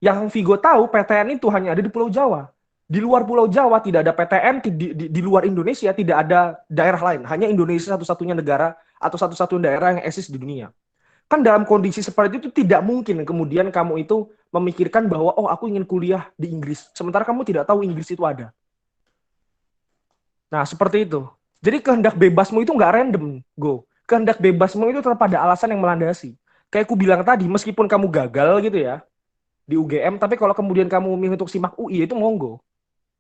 Yang Vigo tahu PTN itu hanya ada di Pulau Jawa. Di luar Pulau Jawa tidak ada PTN, di luar Indonesia tidak ada daerah lain. Hanya Indonesia satu-satunya negara atau satu-satunya daerah yang eksis di dunia. Kan dalam kondisi seperti itu tidak mungkin kemudian kamu itu memikirkan bahwa oh aku ingin kuliah di Inggris. Sementara kamu tidak tahu Inggris itu ada. Nah seperti itu. Jadi kehendak bebasmu itu nggak random, Go. Kehendak bebasmu itu tetap ada alasan yang melandasi. Kayak aku bilang tadi, meskipun kamu gagal gitu ya, di UGM, tapi kalau kemudian kamu memilih untuk simak UI itu monggo.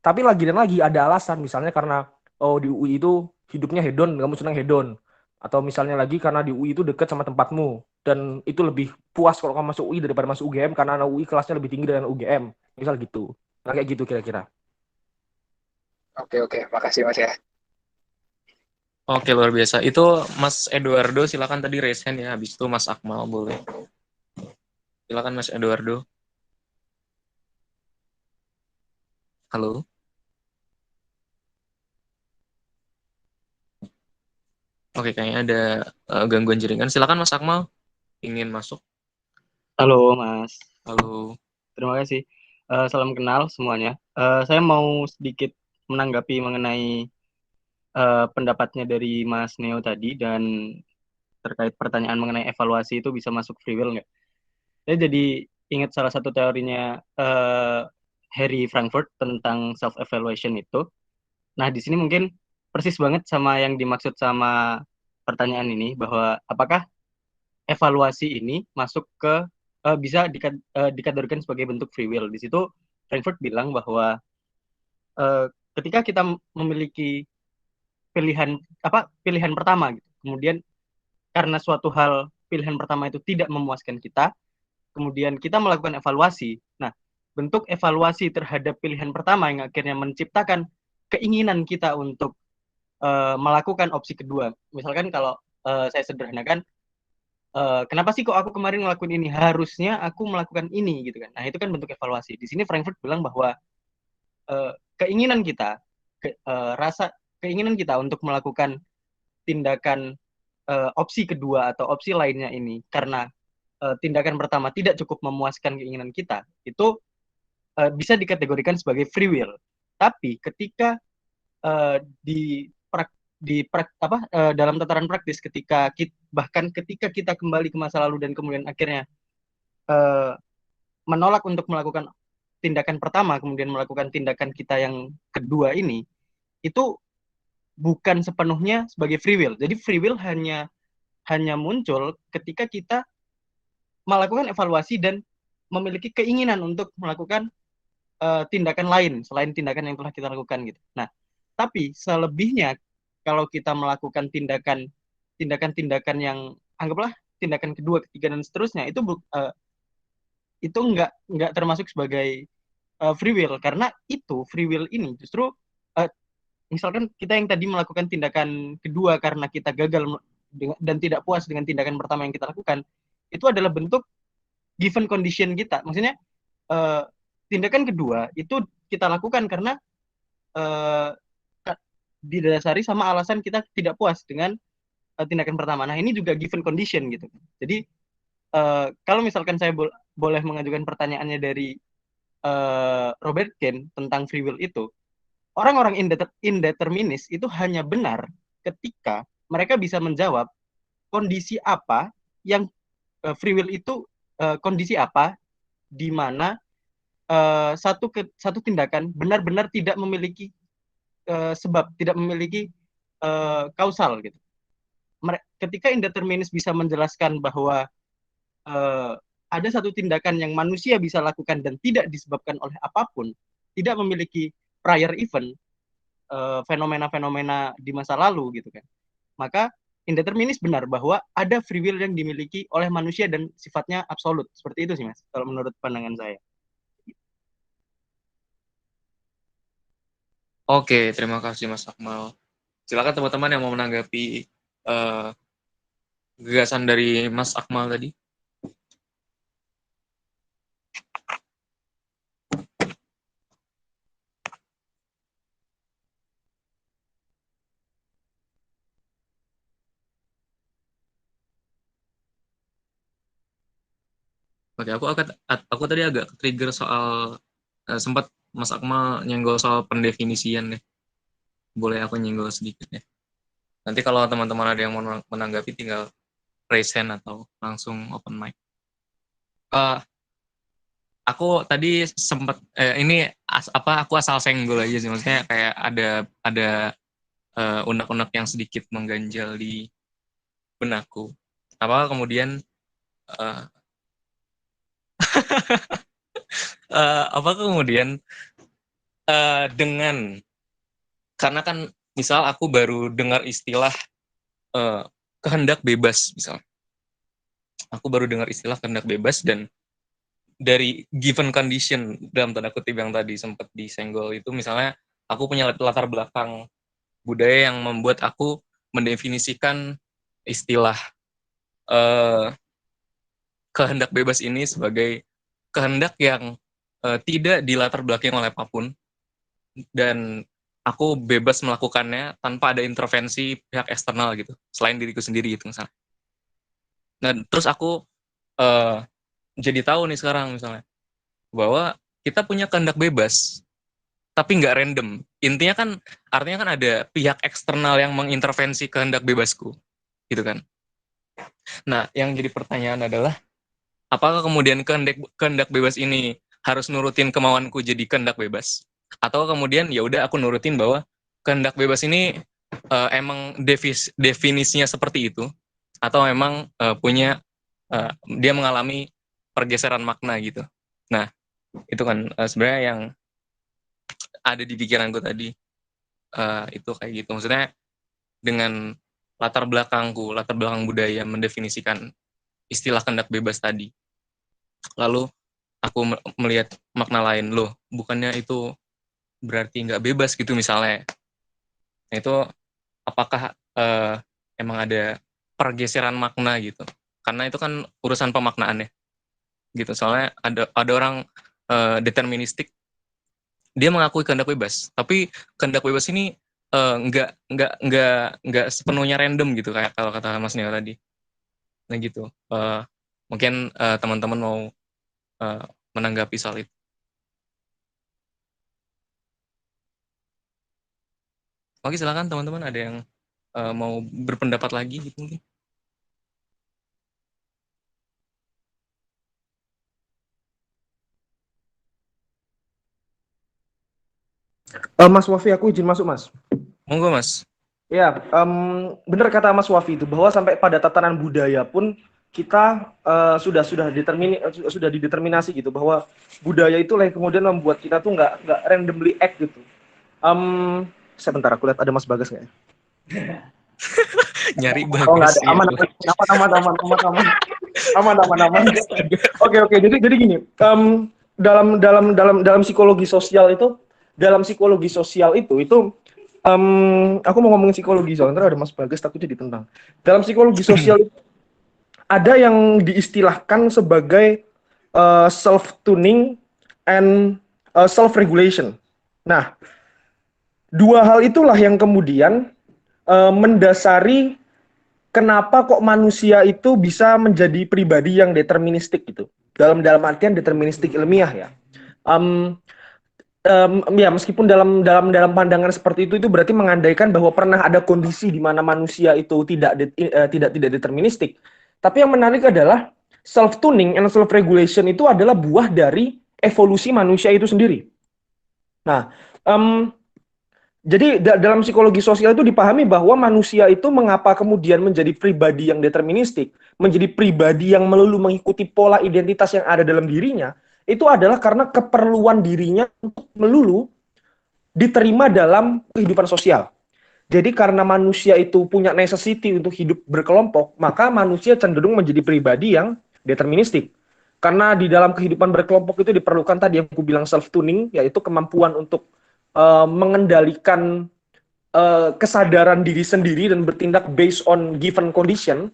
Tapi lagi dan lagi ada alasan, misalnya karena oh di UI itu hidupnya hedon, kamu senang hedon. Atau misalnya lagi karena di UI itu dekat sama tempatmu dan itu lebih puas kalau kamu masuk UI daripada masuk UGM karena anak UI kelasnya lebih tinggi dari UGM. Misal gitu. Nah, kayak gitu kira-kira. Oke, makasih Mas ya. Oke, luar biasa. Itu Mas Eduardo, silakan tadi raise hand ya. Habis itu Mas Akmal boleh. Silakan Mas Eduardo. Halo. Oke, kayaknya ada gangguan jaringan. Silakan Mas Akmal, ingin masuk. Halo Mas, Halo. terima kasih. Salam kenal semuanya. Saya mau sedikit menanggapi mengenai pendapatnya dari Mas Neo tadi dan terkait pertanyaan mengenai evaluasi itu bisa masuk free will nggak? Saya jadi ingat salah satu teorinya Harry Frankfurt tentang self evaluation itu. Nah di sini mungkin persis banget sama yang dimaksud sama pertanyaan ini bahwa apakah evaluasi ini masuk ke bisa dikategorikan sebagai bentuk free will. Di situ Frankfurt bilang bahwa uh, ketika kita memiliki pilihan pertama gitu, kemudian karena suatu hal pilihan pertama itu tidak memuaskan kita, kemudian kita melakukan evaluasi. Nah, bentuk evaluasi terhadap pilihan pertama yang akhirnya menciptakan keinginan kita untuk melakukan opsi kedua. Misalkan kalau saya sederhanakan, kenapa sih kok aku kemarin ngelakuin ini? Harusnya aku melakukan ini gitu kan. Nah, itu kan bentuk evaluasi. Di sini Frankfurt bilang bahwa keinginan kita, rasa keinginan kita untuk melakukan tindakan opsi kedua atau opsi lainnya ini karena tindakan pertama tidak cukup memuaskan keinginan kita, itu bisa dikategorikan sebagai free will. Tapi ketika dalam tataran praktis, bahkan ketika kita kembali ke masa lalu dan kemudian akhirnya menolak untuk melakukan tindakan pertama, kemudian melakukan tindakan kita yang kedua ini, itu bukan sepenuhnya sebagai free will. Jadi free will hanya muncul ketika kita melakukan evaluasi dan memiliki keinginan untuk melakukan tindakan lain selain tindakan yang telah kita lakukan gitu. Nah, tapi selebihnya kalau kita melakukan tindakan yang anggaplah tindakan kedua, ketiga dan seterusnya, itu nggak termasuk sebagai free will, karena itu free will ini justru misalkan kita yang tadi melakukan tindakan kedua karena kita gagal dan tidak puas dengan tindakan pertama yang kita lakukan, itu adalah bentuk given condition kita. Maksudnya tindakan kedua itu kita lakukan karena didasari sama alasan kita tidak puas dengan tindakan pertama. Nah, ini juga given condition gitu. Jadi kalau misalkan saya boleh mengajukan pertanyaannya dari Robert Kane tentang free will itu, orang-orang indeterminis itu hanya benar ketika mereka bisa menjawab kondisi apa yang free will itu kondisi apa di mana satu tindakan benar-benar tidak memiliki sebab, tidak memiliki kausal gitu. Ketika indeterminis bisa menjelaskan bahwa ada satu tindakan yang manusia bisa lakukan dan tidak disebabkan oleh apapun, tidak memiliki prior event, fenomena-fenomena di masa lalu gitu kan, maka indeterminis benar bahwa ada free will yang dimiliki oleh manusia dan sifatnya absolut. Seperti itu sih Mas, kalau menurut pandangan saya. Oke, terima kasih Mas Akmal. Silakan teman-teman yang mau menanggapi gagasan dari Mas Akmal tadi. Oke, aku tadi agak trigger soal sempat Mas Akmal nyenggol soal pendefinisian deh. Boleh aku nyenggol sedikit ya. Nanti kalau teman-teman ada yang mau menanggapi tinggal raise hand atau langsung open mic. Aku tadi sempat aku asal senggol aja sih, maksudnya kayak ada unek-unek yang sedikit mengganjal di benakku. Apa kemudian uh, dengan karena kan misal aku baru dengar istilah kehendak bebas misal. Aku baru dengar istilah kehendak bebas dan dari given condition dalam tanda kutip yang tadi sempat disenggol itu, misalnya aku punya latar belakang budaya yang membuat aku mendefinisikan istilah kehendak bebas ini sebagai kehendak yang tidak dilatar belakangi oleh apapun, dan aku bebas melakukannya tanpa ada intervensi pihak eksternal gitu, selain diriku sendiri gitu misalnya. Nah, terus aku jadi tahu nih sekarang misalnya bahwa kita punya kehendak bebas, tapi nggak random. Intinya kan, artinya kan ada pihak eksternal yang mengintervensi kehendak bebasku, gitu kan. Nah, yang jadi pertanyaan adalah, apakah kemudian kehendak bebas ini harus nurutin kemauanku jadi kehendak bebas? Atau kemudian ya udah aku nurutin bahwa kehendak bebas ini emang definisinya seperti itu, atau memang dia mengalami pergeseran makna gitu. Nah, itu kan sebenarnya yang ada di pikiranku tadi, itu kayak gitu. Maksudnya dengan latar belakang budaya mendefinisikan istilah kehendak bebas tadi, lalu aku melihat makna lain, loh bukannya itu berarti nggak bebas gitu misalnya. Nah, itu apakah emang ada pergeseran makna gitu? Karena itu kan urusan pemaknaan ya, gitu. Soalnya ada orang deterministik, dia mengakui kehendak bebas, tapi kehendak bebas ini nggak sepenuhnya random gitu, kayak kalau kata Mas Neo tadi. Nah gitu. Mungkin teman-teman mau menanggapi soal itu. Oke, silakan teman-teman, ada yang mau berpendapat lagi gitu mungkin. Mas Wafi, aku izin masuk, Mas. Monggo, Mas. Ya, benar kata Mas Wafi itu, bahwa sampai pada tatanan budaya pun kita sudah dideterminasi gitu, bahwa budaya itulah yang kemudian membuat kita tuh nggak randomly act gitu. Sebentar, aku lihat ada Mas Bagas nggak ya? Nyari Bagas. Oh, nggak ada. Aman. Oke. Jadi gini, dalam psikologi sosial itu, aku mau ngomongin psikologi soal, ntar ada Mas Bagas takutnya ditentang. Dalam psikologi sosial itu ada yang diistilahkan sebagai self-tuning and self-regulation. Nah, dua hal itulah yang kemudian mendasari kenapa kok manusia itu bisa menjadi pribadi yang deterministik gitu. Dalam artian deterministik ilmiah ya. Ya meskipun dalam pandangan seperti itu berarti mengandaikan bahwa pernah ada kondisi di mana manusia itu tidak deterministik. Tapi yang menarik adalah self-tuning and self-regulation itu adalah buah dari evolusi manusia itu sendiri. Nah, jadi dalam psikologi sosial itu dipahami bahwa manusia itu mengapa kemudian menjadi pribadi yang deterministik, menjadi pribadi yang melulu mengikuti pola identitas yang ada dalam dirinya, itu adalah karena keperluan dirinya untuk melulu diterima dalam kehidupan sosial. Jadi karena manusia itu punya necessity untuk hidup berkelompok, maka manusia cenderung menjadi pribadi yang deterministik. Karena di dalam kehidupan berkelompok itu diperlukan tadi yang aku bilang self-tuning, yaitu kemampuan untuk mengendalikan kesadaran diri sendiri dan bertindak based on given condition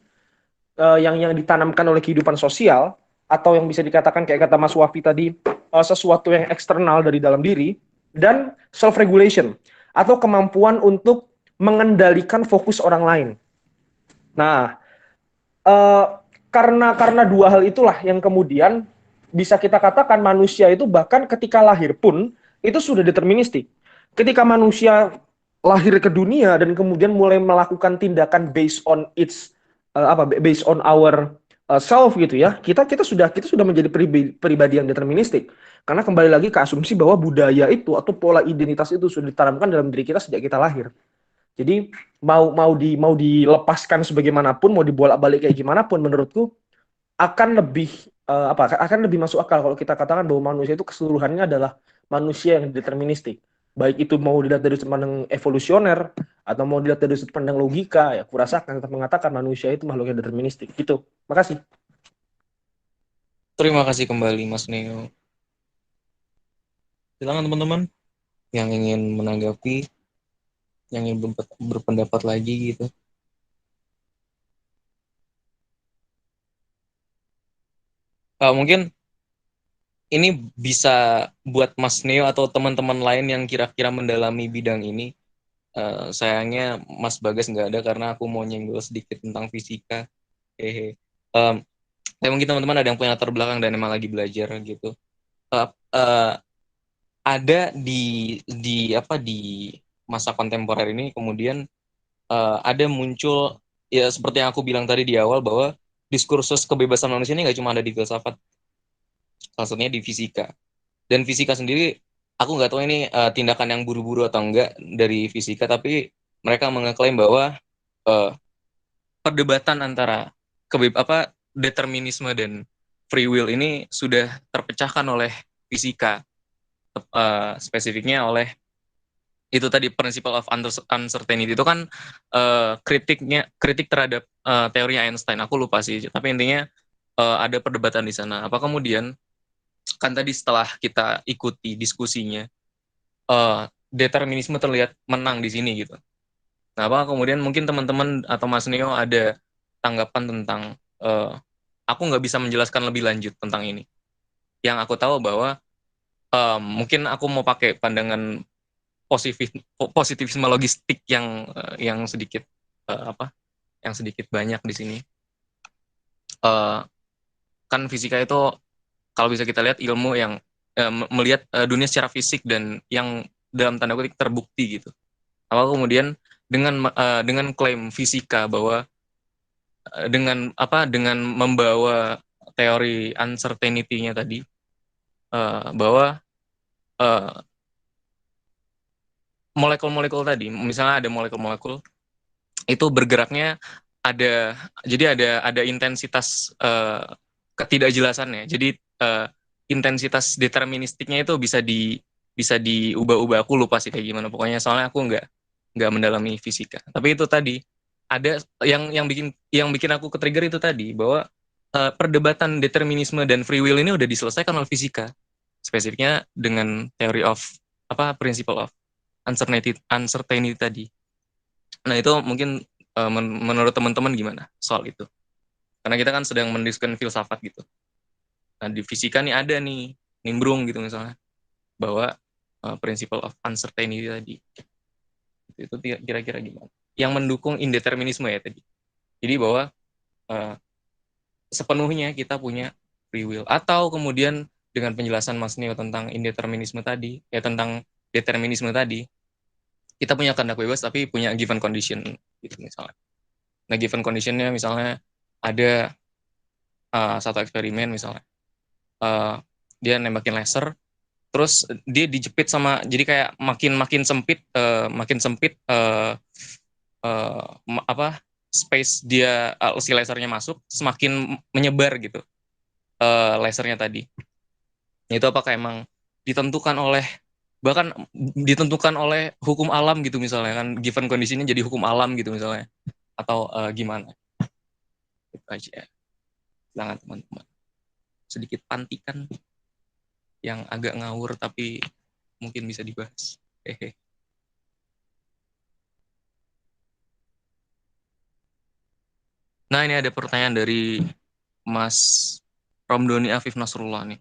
yang ditanamkan oleh kehidupan sosial, atau yang bisa dikatakan kayak kata Mas Wafi tadi, sesuatu yang eksternal dari dalam diri, dan self-regulation, atau kemampuan untuk mengendalikan fokus orang lain. Nah, karena dua hal itulah yang kemudian bisa kita katakan manusia itu bahkan ketika lahir pun itu sudah deterministik. Ketika manusia lahir ke dunia dan kemudian mulai melakukan tindakan based on based on our self gitu ya, kita sudah menjadi pribadi yang deterministik. Karena kembali lagi ke asumsi bahwa budaya itu atau pola identitas itu sudah ditanamkan dalam diri kita sejak kita lahir. Jadi mau dilepaskan sebagaimanapun, mau dibolak-balik kayak gimana pun, menurutku akan lebih masuk akal kalau kita katakan bahwa manusia itu keseluruhannya adalah manusia yang deterministik. Baik itu mau dilihat dari sudut pandang evolusioner atau mau dilihat dari sudut pandang logika, ya kurasa akan tetap mengatakan manusia itu makhluk yang deterministik. Gitu. Makasih. Terima kasih kembali Mas Neo. Silakan teman-teman yang ingin menanggapi, yang ingin berpendapat lagi gitu. Mungkin ini bisa buat Mas Neo atau teman-teman lain yang kira-kira mendalami bidang ini. Sayangnya Mas Bagas nggak ada karena aku mau nyenggol sedikit tentang fisika. Tapi mungkin teman-teman ada yang punya latar belakang dan emang lagi belajar gitu. Ada di masa kontemporer ini kemudian ada muncul ya seperti yang aku bilang tadi di awal bahwa diskursus kebebasan manusia ini nggak cuma ada di filsafat, salah satunya di fisika. Dan fisika sendiri aku nggak tahu ini tindakan yang buru-buru atau enggak dari fisika, tapi mereka mengeklaim bahwa perdebatan antara determinisme dan free will ini sudah terpecahkan oleh fisika, spesifiknya oleh itu tadi principle of uncertainty. Itu kan kritik terhadap teori Einstein, aku lupa sih, tapi intinya ada perdebatan di sana. Apa kemudian kan tadi setelah kita ikuti diskusinya determinisme terlihat menang di sini gitu. Nah, apa kemudian mungkin teman-teman atau Mas Neo ada tanggapan tentang aku nggak bisa menjelaskan lebih lanjut tentang ini. Yang aku tahu bahwa mungkin aku mau pakai pandangan positivisme logistik yang sedikit yang sedikit banyak di sini. Kan fisika itu kalau bisa kita lihat ilmu yang melihat dunia secara fisik dan yang dalam tanda kutip terbukti gitu. Apa kemudian dengan klaim fisika bahwa dengan membawa teori uncertainty-nya tadi bahwa molekul-molekul tadi, misalnya ada molekul-molekul itu bergeraknya ada intensitas ketidakjelasannya. Jadi intensitas deterministiknya itu bisa diubah-ubah. Aku lupa sih kayak gimana. Pokoknya soalnya aku nggak mendalami fisika. Tapi itu tadi ada yang bikin aku ke-trigger itu tadi bahwa perdebatan determinisme dan free will ini udah diselesaikan oleh fisika. Spesifiknya dengan teori of principle of uncertainty tadi. Nah, itu mungkin menurut teman-teman gimana soal itu? Karena kita kan sedang mendiskusikan filsafat gitu. Nah, di fisika nih ada nih nimbrung gitu misalnya bahwa principle of uncertainty tadi. Itu kira-kira gimana? Yang mendukung indeterminisme ya tadi. Jadi bahwa sepenuhnya kita punya free will, atau kemudian dengan penjelasan Mas Neo tentang indeterminisme tadi, ya tentang determinisme tadi, kita punya kehendak bebas tapi punya given condition gitu misalnya. Nah, given conditionnya misalnya ada satu eksperimen misalnya, dia nembakin laser, terus dia dijepit sama, jadi kayak makin sempit space dia si lasernya masuk, semakin menyebar gitu lasernya tadi. Itu apakah emang ditentukan oleh hukum alam gitu misalnya kan, given conditionnya jadi hukum alam gitu misalnya, atau gimana? Itu aja. Silakan teman-teman. Sedikit pantikan yang agak ngawur tapi mungkin bisa dibahas. Nah, ini ada pertanyaan dari Mas Romdoni Afif Nasrullah nih.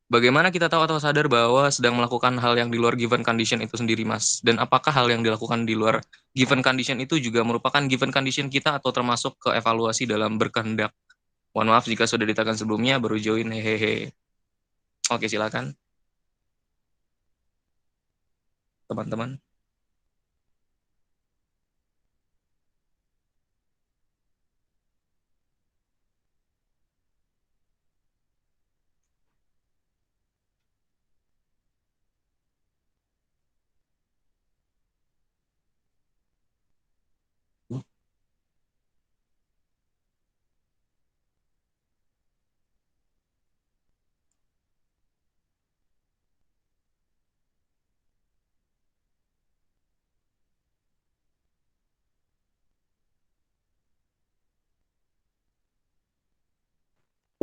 Bagaimana kita tahu atau sadar bahwa sedang melakukan hal yang di luar given condition itu sendiri, Mas? Dan apakah hal yang dilakukan di luar given condition itu juga merupakan given condition kita atau termasuk ke evaluasi dalam berkehendak? Mohon maaf jika sudah ditekan sebelumnya, baru join, hehehe. Oke, silakan. Teman-teman.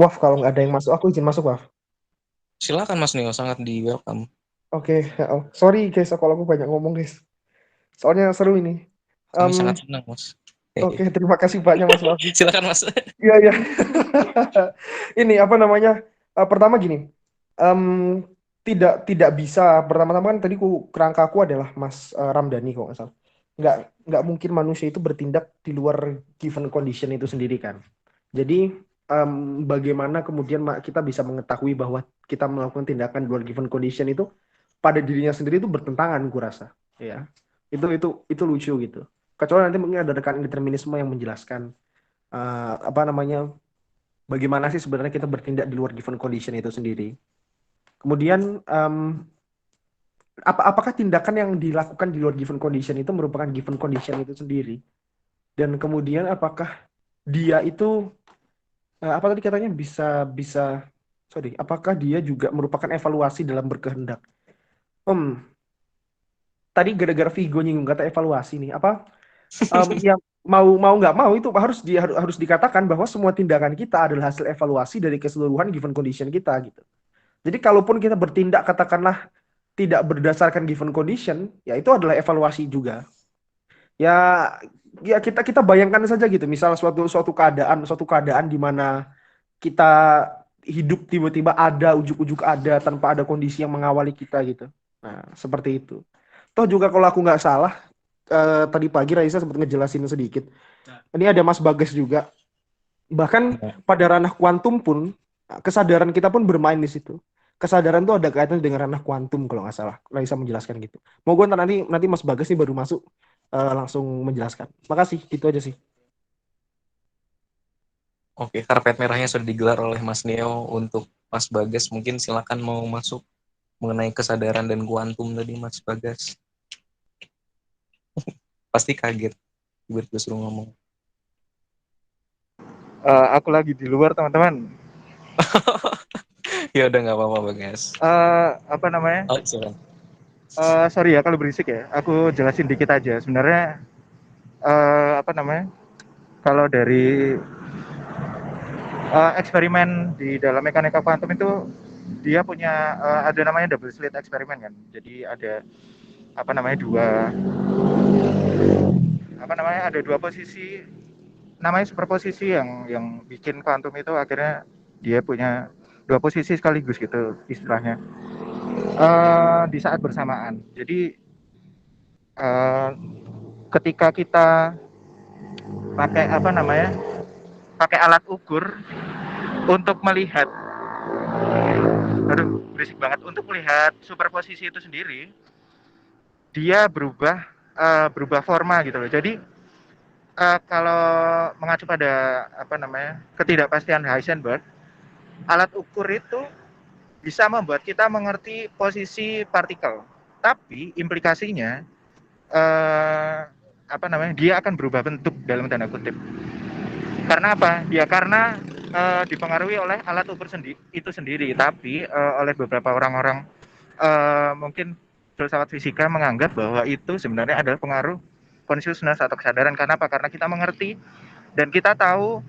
Waf, kalau nggak ada yang masuk, aku izin masuk, Waf. Silakan Mas Neo, sangat di welcome. Oke, sorry guys, kalau aku banyak ngomong guys. Soalnya seru ini. Kami sangat senang, Mas. Oke, terima kasih banyak Mas Wafi. Silakan Mas. Iya, iya. Ini apa namanya? Pertama gini, em, tidak bisa. Pertama-tama kan tadi kerangkaku adalah Mas Ramdhani kok nggak salah. Nggak mungkin manusia itu bertindak di luar given condition itu sendiri kan. Jadi bagaimana kemudian kita bisa mengetahui bahwa kita melakukan tindakan di luar given condition itu pada dirinya sendiri itu bertentangan, kurasa. Ya, itu lucu gitu. Kecuali nanti mungkin ada rekan determinisme yang menjelaskan apa namanya, bagaimana sih sebenarnya kita bertindak di luar given condition itu sendiri. Kemudian apakah tindakan yang dilakukan di luar given condition itu merupakan given condition itu sendiri? Dan kemudian apakah dia itu apa tadi katanya bisa sorry, apakah dia juga merupakan evaluasi dalam berkehendak? Tadi gara-gara Vigo nyinggung kata evaluasi nih, apa yang mau nggak mau itu harus dikatakan bahwa semua tindakan kita adalah hasil evaluasi dari keseluruhan given condition kita gitu. Jadi kalaupun kita bertindak katakanlah tidak berdasarkan given condition, ya itu adalah evaluasi juga. Ya kita bayangkan saja gitu, misal suatu keadaan di mana kita hidup tiba-tiba ada ujuk-ujuk ada tanpa ada kondisi yang mengawali kita gitu. Nah, seperti itu. Toh juga kalau aku nggak salah, tadi pagi Raisa sempat ngejelasin sedikit. Ini ada Mas Bagas juga. Bahkan pada ranah kuantum pun, kesadaran kita pun bermain di situ. Kesadaran itu ada kaitannya dengan ranah kuantum kalau nggak salah. Raisa menjelaskan gitu. Mau gue nanti Mas Bagas nih baru masuk, langsung menjelaskan. Makasih, gitu aja sih. Oke, karpet merahnya sudah digelar oleh Mas Neo untuk Mas Bagas. Mungkin silakan mau masuk mengenai kesadaran dan kuantum tadi, Mas Bagas. Pasti kaget tiba-tiba suruh ngomong. Aku lagi di luar, teman-teman. Ya udah, nggak apa-apa Bagas. Apa namanya? Oh, silakan. Sorry ya kalau berisik ya. Aku jelasin dikit aja. Sebenarnya apa namanya? Kalau dari eksperimen di dalam mekanika kuantum itu dia punya ada namanya double slit eksperimen kan. Jadi ada apa namanya ada dua posisi, namanya superposisi yang bikin kuantum itu akhirnya dia punya dua posisi sekaligus gitu istilahnya di saat bersamaan. Jadi ketika kita pakai pakai alat ukur untuk melihat, berisik banget, untuk melihat superposisi itu sendiri, dia berubah forma gitu loh. Jadi kalau mengacu pada ketidakpastian Heisenberg, alat ukur itu bisa membuat kita mengerti posisi partikel, tapi implikasinya dia akan berubah bentuk dalam tanda kutip. Karena apa? Ya karena dipengaruhi oleh alat ukur itu sendiri, tapi oleh beberapa orang-orang mungkin filsafat fisika menganggap bahwa itu sebenarnya adalah pengaruh consciousness atau kesadaran. Karena apa? Karena kita mengerti dan kita tahu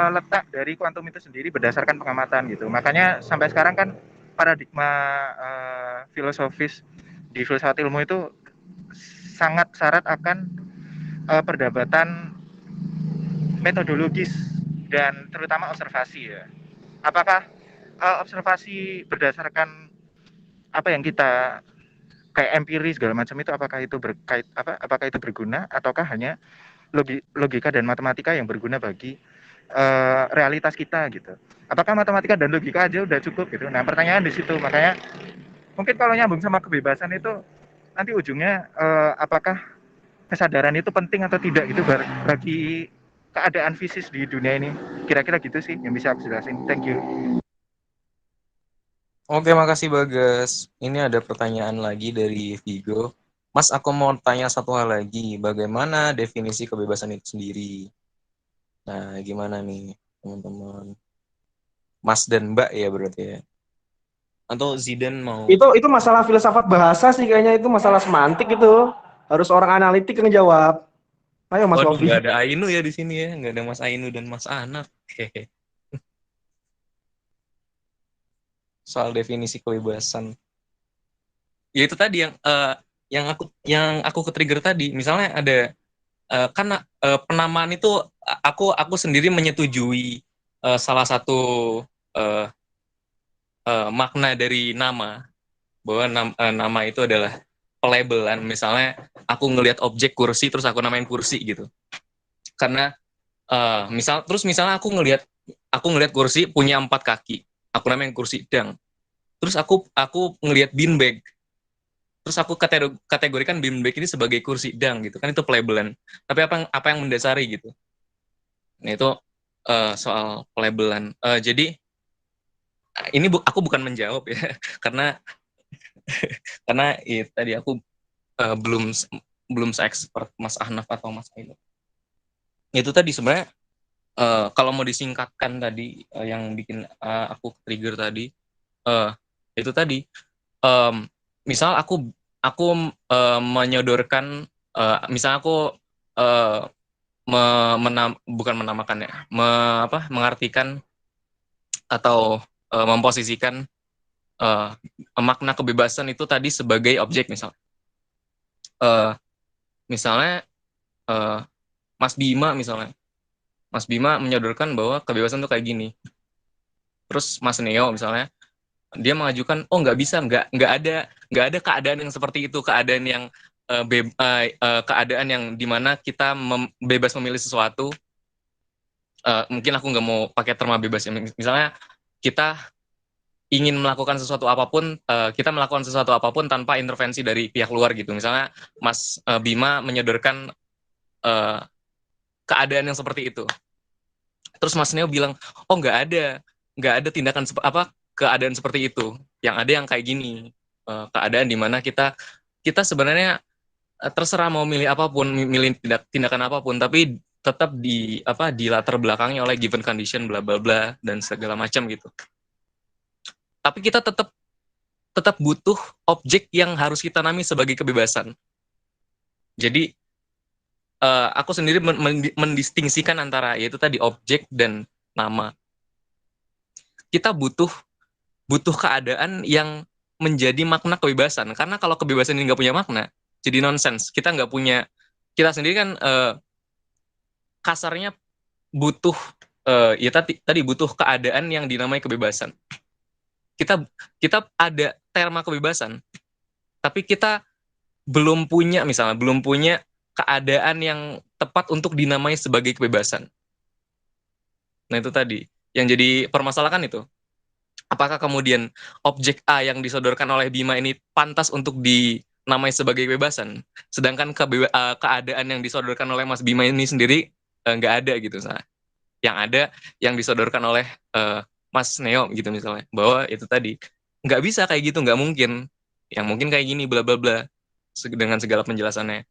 letak dari kuantum itu sendiri berdasarkan pengamatan gitu. Makanya sampai sekarang kan paradigma filosofis di filsafat ilmu itu sangat syarat akan perdebatan metodologis dan terutama observasi ya. Apakah observasi berdasarkan apa yang kita kayak empiris segala macam itu, apakah itu berguna ataukah hanya logika dan matematika yang berguna bagi realitas kita gitu. Apakah matematika dan logika aja udah cukup gitu? Nah, pertanyaan di situ. Makanya mungkin kalau nyambung sama kebebasan itu nanti ujungnya apakah kesadaran itu penting atau tidak gitu bagi keadaan fisik di dunia ini. Kira-kira gitu sih yang bisa aku jelasin. Thank you. Oke, makasih Bagas. Ini ada pertanyaan lagi dari Vigo. Mas, aku mau tanya satu hal lagi. Bagaimana definisi kebebasan itu sendiri? Nah, gimana nih, teman-teman? Mas dan Mbak ya berarti ya. Atau Zidan mau? Itu masalah filsafat bahasa sih kayaknya, itu masalah semantik itu. Harus orang analitik yang jawab. Ayo Mas Waduh, Novi. nggak ada Ainu ya di sini ya. Nggak ada Mas Ainu dan Mas Anaf. Hehe. Soal definisi kebebasan. Ya itu tadi yang aku ke-trigger tadi. Misalnya ada kan penamaan itu aku sendiri menyetujui salah satu uh, makna dari nama, bahwa nama itu adalah pelabelan. Misalnya aku ngelihat objek kursi terus aku namain kursi gitu. Karena misalnya aku ngelihat kursi punya 4 kaki, aku namain kursi dang. Terus aku ngelihat beanbag, terus aku kategorikan beanbag ini sebagai kursi dang gitu kan, itu pelabelan. Tapi apa yang mendasari gitu. Nah itu soal pelabelan. Jadi ini aku bukan menjawab ya, karena tadi aku belum se-expert Mas Ahnaf atau Mas Aino. Itu tadi sebenarnya kalau mau disingkatkan tadi yang bikin aku trigger tadi, itu tadi misal aku menyodorkan, misal aku bukan menamakan ya, mengartikan atau memposisikan makna kebebasan itu tadi sebagai objek. Misalnya Mas Bima menyodorkan bahwa kebebasan itu kayak gini. Terus Mas Neo misalnya dia mengajukan, oh nggak bisa, nggak ada keadaan yang seperti itu, keadaan yang keadaan yang dimana kita bebas memilih sesuatu. Mungkin aku nggak mau pakai terma bebas ya. Misalnya kita ingin melakukan sesuatu apapun, kita melakukan sesuatu apapun tanpa intervensi dari pihak luar gitu. Misalnya Mas Bima menyodorkan keadaan yang seperti itu. Terus Mas Neo bilang, oh nggak ada tindakan keadaan seperti itu. Yang ada yang kayak gini, keadaan di mana kita sebenarnya terserah mau milih apapun, milih tindakan apapun, tapi tetap di latar belakangnya oleh given condition bla bla bla dan segala macam gitu. Tapi kita tetap butuh objek yang harus kita nami sebagai kebebasan. Jadi aku sendiri mendistingsikan antara yaitu tadi objek dan nama. Kita butuh keadaan yang menjadi makna kebebasan, karena kalau kebebasan ini nggak punya makna, jadi nonsense. Kita sendiri kan kasarnya butuh ya tadi butuh keadaan yang dinamai kebebasan. Kita ada terma kebebasan, tapi kita belum punya keadaan yang tepat untuk dinamai sebagai kebebasan. Nah itu tadi yang jadi permasalahan itu. Apakah kemudian objek A yang disodorkan oleh Bima ini pantas untuk dinamai sebagai kebebasan, sedangkan keadaan yang disodorkan oleh Mas Bima ini sendiri nggak ada gitu. Yang ada yang disodorkan oleh Mas Neo gitu misalnya, bahwa itu tadi nggak bisa kayak gitu, nggak mungkin. Yang mungkin kayak gini bla bla bla dengan segala penjelasannya.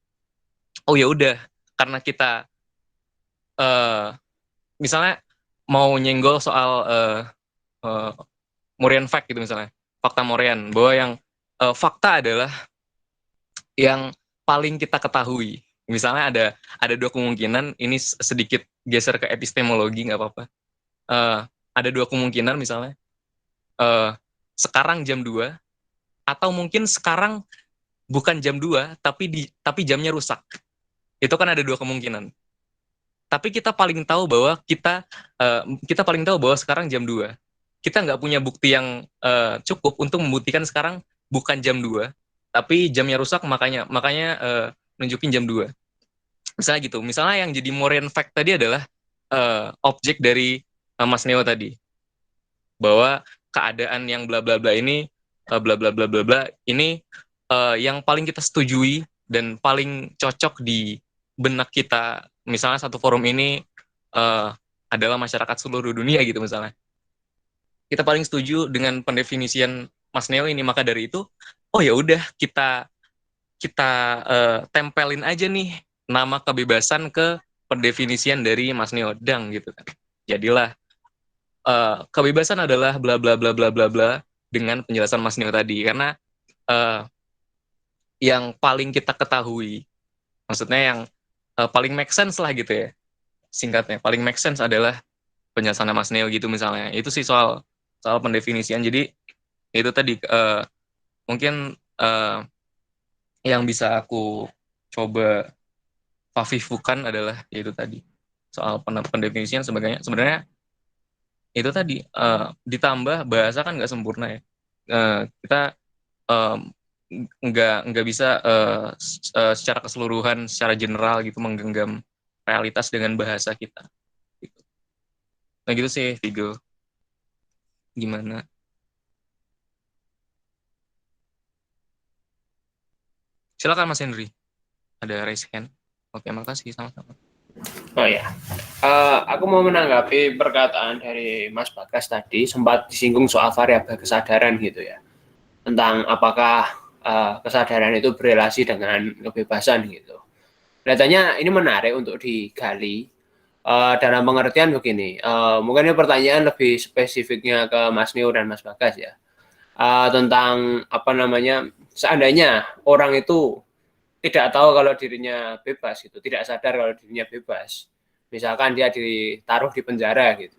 Oh ya udah, karena kita misalnya mau nyenggol soal Morean fact gitu misalnya, fakta Morean, bahwa yang fakta adalah yang paling kita ketahui. Misalnya ada 2 kemungkinan, ini sedikit geser ke epistemologi nggak apa-apa. Ada 2 kemungkinan misalnya, sekarang jam 2, atau mungkin sekarang bukan jam 2 tapi jamnya rusak. Itu kan ada 2 kemungkinan. Tapi kita paling tahu bahwa sekarang jam 2. Kita nggak punya bukti yang cukup untuk membuktikan sekarang bukan jam 2, tapi jamnya rusak, makanya nunjukin jam 2. Misalnya gitu. Misalnya yang jadi Morean fact tadi adalah objek dari Mas Neo tadi, bahwa keadaan yang bla bla bla ini bla bla bla bla bla ini yang paling kita setujui dan paling cocok di benak kita, misalnya satu forum ini adalah masyarakat seluruh dunia gitu misalnya, kita paling setuju dengan pendefinisian Mas Neo ini, maka dari itu oh ya udah kita tempelin aja nih nama kebebasan ke pendefinisian dari Mas Neo Dang gitu kan. Jadilah kebebasan adalah bla bla bla bla bla bla dengan penjelasan Mas Neo tadi, karena yang paling kita ketahui, maksudnya yang paling make sense lah gitu ya, singkatnya paling make sense adalah penjelasan Mas Neo gitu misalnya. Itu sih soal pendefinisian. Jadi itu tadi mungkin yang bisa aku coba fafifukan adalah itu tadi soal pendefinisian sebenarnya itu tadi ditambah bahasa kan nggak sempurna ya. Kita nggak bisa secara keseluruhan, secara general gitu menggenggam realitas dengan bahasa kita. Gitu. Nah gitu sih, Vigo. Gimana? Silakan Mas Henry. Ada raise hand. Oke, makasih, sama-sama. Oh ya, aku mau menanggapi perkataan dari Mas Bagas tadi, sempat disinggung soal variabel kesadaran gitu ya, tentang apakah kesadaran itu berelasi dengan kebebasan gitu. Kelihatannya ini menarik untuk digali dalam pengertian begini. Mungkin ini pertanyaan lebih spesifiknya ke Mas Neo dan Mas Bagas ya, tentang apa namanya, seandainya orang itu tidak tahu kalau dirinya bebas gitu, tidak sadar kalau dirinya bebas. Misalkan dia ditaruh di penjara gitu.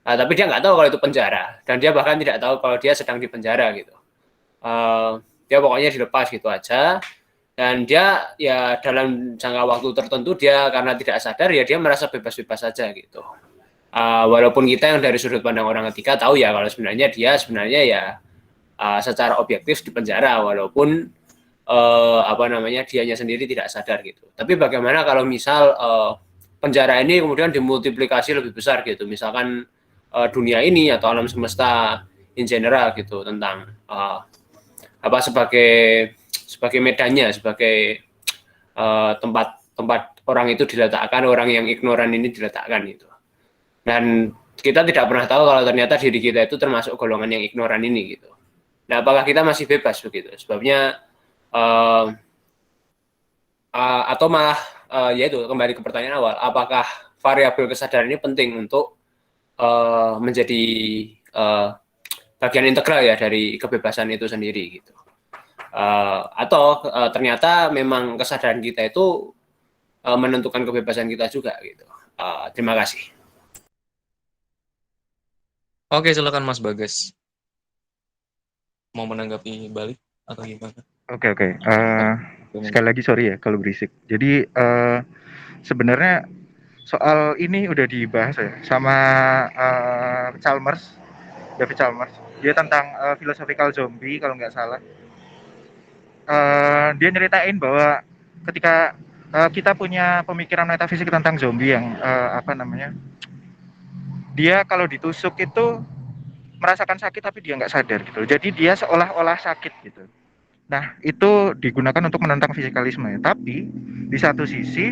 Tapi dia nggak tahu kalau itu penjara, dan dia bahkan tidak tahu kalau dia sedang di penjara gitu. Dia pokoknya dilepas gitu aja, dan dia ya dalam jangka waktu tertentu dia karena tidak sadar ya dia merasa bebas-bebas saja gitu. Walaupun kita yang dari sudut pandang orang ketiga tahu ya kalau sebenarnya dia ya secara objektif di penjara, walaupun apa namanya dianya sendiri tidak sadar gitu. Tapi bagaimana kalau misal penjara ini kemudian dimultiplikasi lebih besar gitu, misalkan dunia ini atau alam semesta in general gitu, tentang apa sebagai medannya, sebagai tempat orang itu diletakkan, orang yang ignoran ini diletakkan gitu. Dan kita tidak pernah tahu kalau ternyata diri kita itu termasuk golongan yang ignoran ini gitu. Nah, apakah kita masih bebas begitu? Sebabnya atau malah yaitu kembali ke pertanyaan awal, apakah variabel kesadaran ini penting untuk menjadi bagian integral ya dari kebebasan itu sendiri gitu, atau ternyata memang kesadaran kita itu menentukan kebebasan kita juga gitu. Terima kasih. Oke, silakan Mas Bagas. Mau menanggapi balik atau gimana? Oke. Sekali lagi sorry ya kalau berisik. Jadi sebenarnya soal ini udah dibahas ya sama David Chalmers. Dia tentang philosophical zombie kalau nggak salah. Dia nyeritain bahwa ketika kita punya pemikiran metafisik tentang zombie yang dia kalau ditusuk itu merasakan sakit tapi dia nggak sadar gitu. Jadi dia seolah-olah sakit gitu. Nah, itu digunakan untuk menentang fisikalisme ya. Tapi di satu sisi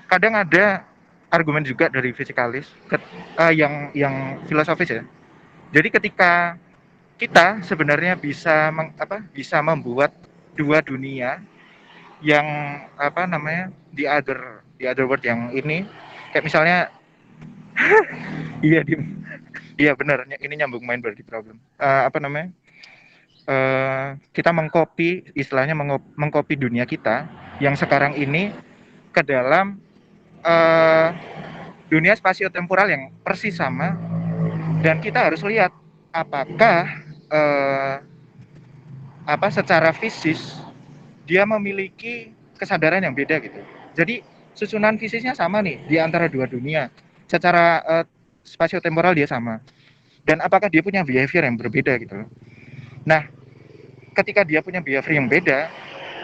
kadang ada argumen juga dari fisikalis yang filosofis ya. Jadi ketika kita sebenarnya bisa membuat dua dunia yang the other world yang ini, kayak misalnya iya benar, ini nyambung main berarti problem. Kita mengcopy dunia kita yang sekarang ini ke dalam dunia spasio-temporal yang persis sama, dan kita harus lihat apakah secara fisis dia memiliki kesadaran yang beda gitu. Jadi susunan fisisnya sama nih di antara dua dunia, secara spasio-temporal dia sama, dan apakah dia punya behavior yang berbeda gitu. Nah, ketika dia punya behavior yang beda,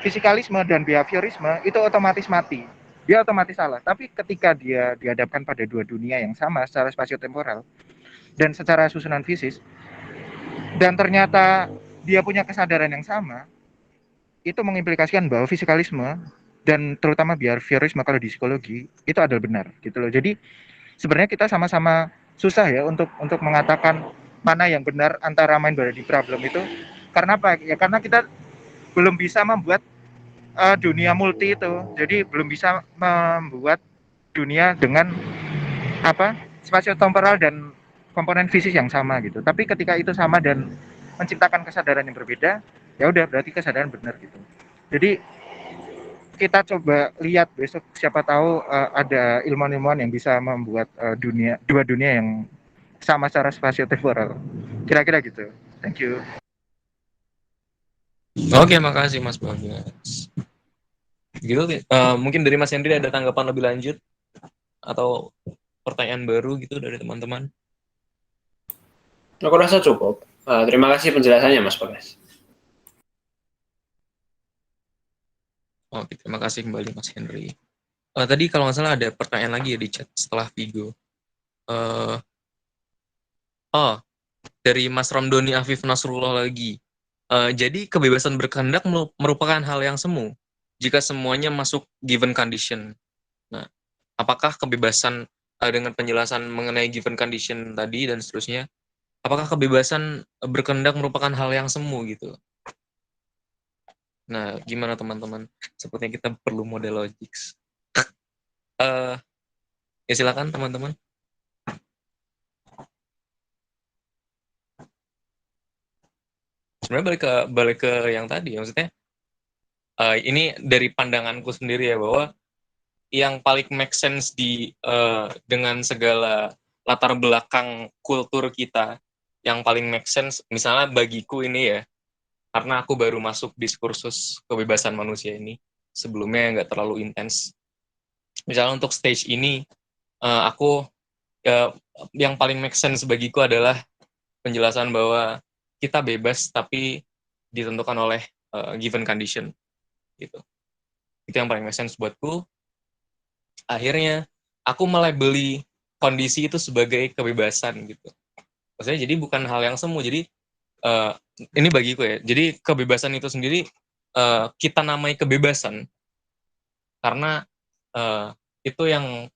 fisikalisme dan behaviorisme itu otomatis mati. dia otomatis salah. Tapi ketika dia dihadapkan pada dua dunia yang sama secara spasio-temporal dan secara susunan fisis, dan ternyata dia punya kesadaran yang sama, itu mengimplikasikan bahwa fisikalisme dan terutama behaviorisme kalau di psikologi itu adalah benar gitu loh. Jadi sebenarnya kita sama-sama susah ya untuk mengatakan mana yang benar antara mind body problem itu. Karena apa? Ya karena kita belum bisa membuat dunia multi itu. Jadi belum bisa membuat dunia dengan spasio-temporal dan komponen fisik yang sama gitu. Tapi ketika itu sama dan menciptakan kesadaran yang berbeda, ya udah berarti kesadaran benar gitu. Jadi kita coba lihat besok, siapa tahu ada ilmuwan-ilmuwan yang bisa membuat dua dunia yang sama secara spasio-temporal. Kira-kira gitu. Thank you. Oke, makasih Mas Bagas. Gitu, mungkin dari Mas Hendri ada tanggapan lebih lanjut atau pertanyaan baru gitu dari teman-teman? Aku rasa cukup. Terima kasih penjelasannya Mas Bagas. Oke, terima kasih kembali Mas Henry. Tadi kalau nggak salah ada pertanyaan lagi ya di chat setelah Vigo. Dari Mas Ramdhani Afif Nasrullah lagi. Jadi kebebasan berkehendak merupakan hal yang semu jika semuanya masuk given condition. Nah, apakah kebebasan dengan penjelasan mengenai given condition tadi dan seterusnya, apakah kebebasan berkehendak merupakan hal yang semu gitu? Nah, gimana teman-teman? Sepertinya kita perlu model logics. Ya silakan teman-teman. Sebenarnya balik ke yang tadi, maksudnya ini dari pandanganku sendiri ya, bahwa yang paling make sense dengan segala latar belakang kultur kita, yang paling make sense, misalnya bagiku ini ya, karena aku baru masuk diskursus kebebasan manusia ini, sebelumnya nggak terlalu intens. Misalnya untuk stage ini, aku yang paling make sense bagiku adalah penjelasan bahwa kita bebas tapi ditentukan oleh given condition gitu. Itu yang paling make sense buatku. Akhirnya aku melabeli kondisi itu sebagai kebebasan gitu. Maksudnya jadi bukan hal yang semu. Jadi ini bagiku ya. Jadi kebebasan itu sendiri kita namai kebebasan karena itu yang